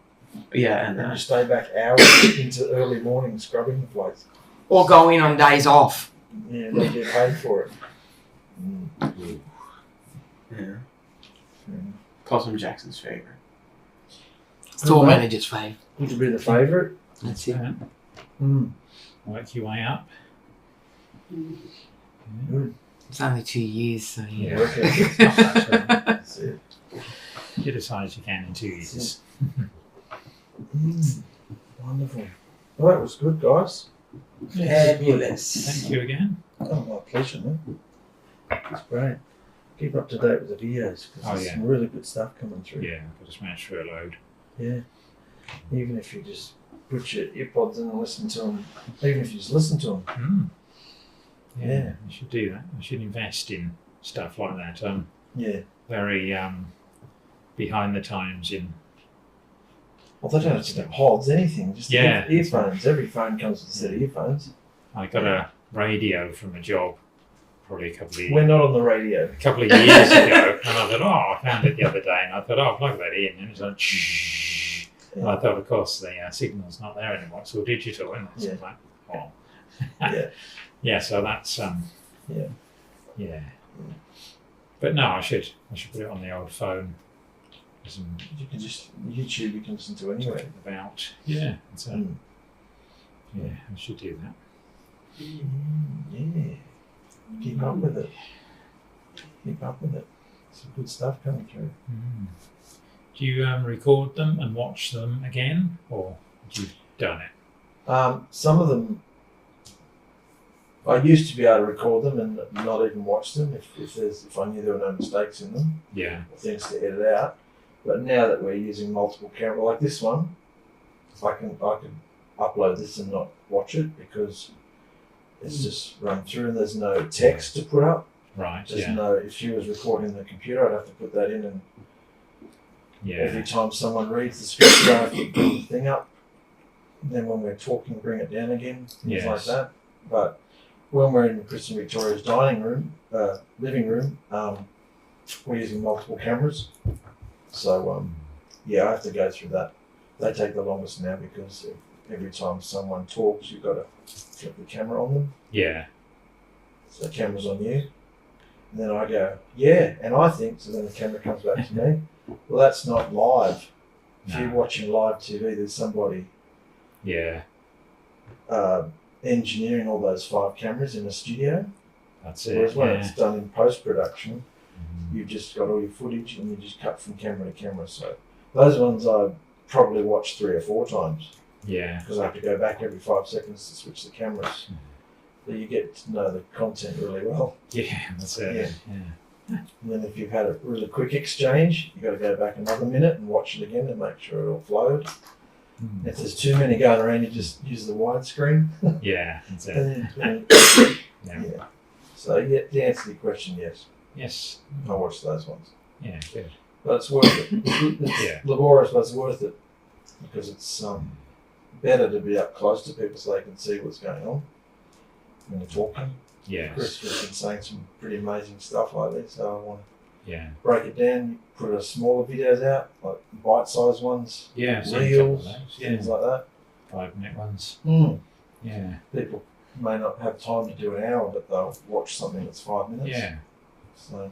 yeah, And and you stay back hours into early morning scrubbing the place. Or go in on days off. Yeah, they get paid for it. yeah. Plus I'm Jackson's favorite. Store Okay. manager's favourite. You could be the favourite. That's it. Yeah. Mm. Work your way up. Good. It's only 2 years, so yeah. Yeah. Okay. It's not that bad. That's it. Get as high as you can in 2 years. Mm. Wonderful. Well, that was good, guys. Fabulous. Thank you again. Oh, my pleasure, man. It's great. Keep up to date with the videos because there's some really good stuff coming through. Yeah, I've got to smash through a load. Yeah. Even if you just put your earpods in and listen to them, even if you just listen to them. Yeah, I should do that. I should invest in stuff like that. Very behind the times in. Well, they don't have to have pods, anything. Just Yeah. earphones. Every phone comes with a set of earphones. I got a radio from a job probably a couple of We're not on the radio. years ago, and I thought, I found it the other day, and I thought, I'll plug that in, and it's like, shh. And I thought, of course, the signal's not there anymore. It's all digital, isn't it? So it's like, oh. Yeah. Yeah, so that's yeah. But no, I should put it on the old phone. You can just YouTube. You can listen to anywhere. About yeah, so yeah, I should do that. Yeah. Keep up with it. Keep up with it. Some good stuff coming through. Do you record them and watch them again, or have you done it? Some of them, I used to be able to record them and not even watch them if I knew there were no mistakes in them. Yeah. Or things to edit out. But now that we're using multiple cameras, like this one, I can upload this and not watch it because it's just run through and there's no text to put up. Right. There's no. If she was recording the computer, I'd have to put that in, and every time someone reads the script, I have to put the thing up. And then when we're talking, bring it down again, things like that. But when we're in Chris and Victoria's living room, we're using multiple cameras. So I have to go through that. They take the longest now because every time someone talks, you've got to flip the camera on them. Yeah. So the camera's on you. And then I go, yeah, and I think, so then the camera comes back to me. Well, that's not live. If you're watching live TV, there's somebody engineering all those 5 cameras in a studio. That's it. Whereas when it's done in post-production, you've just got all your footage and you just cut from camera to camera. So those ones I probably watched 3 or 4 times. Yeah. Because I have to go back every 5 seconds to switch the cameras. So you get to know the content really well. Yeah, that's it. Yeah. And then if you've had a really quick exchange, you've got to go back another minute and watch it again and make sure it all flowed. If there's too many going around, you just use the widescreen. Yeah, that's it. Yeah. So to answer your question, yes. Yes. I watch those ones. Yeah, good. But it's worth it. It's laborious, but it's worth it because it's better to be up close to people so they can see what's going on when they're talking. Yes. Chris has been saying some pretty amazing stuff lately, so I want to break it down, put a smaller videos out, like bite-sized ones, reels, things like that. 5-minute ones. Yeah. People may not have time to do an hour, but they'll watch something that's 5 minutes. Yeah. So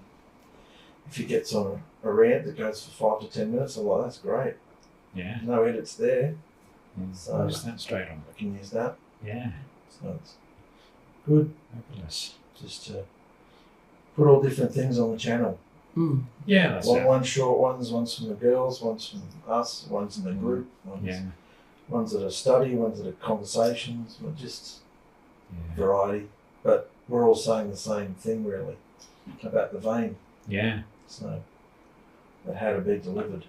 if he gets on a rant that goes for 5 to 10 minutes, I'm like, that's great. Yeah. No edits there. So use that straight on. I can use that. Yeah. So it's good. Fabulous. Just to put all different things on the channel. Yeah, that's it. One short ones, one's from the girls, one's from us, one's in the group, one's that are study, one's that are conversations, just variety. But we're all saying the same thing really about the vein. Yeah. So that how to be delivered.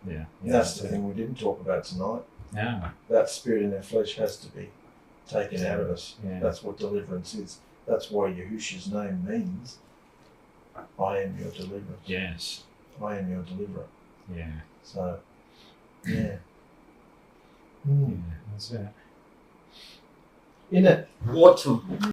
Yeah. That's the thing we didn't talk about tonight. No. That spirit in our flesh has to be taken out of us. Yeah. That's what deliverance is. That's why Yahusha's name means, I am your deliverer. Yes. I am your deliverer. Yeah. So, yeah. Yeah, that's it. In it. Autumn.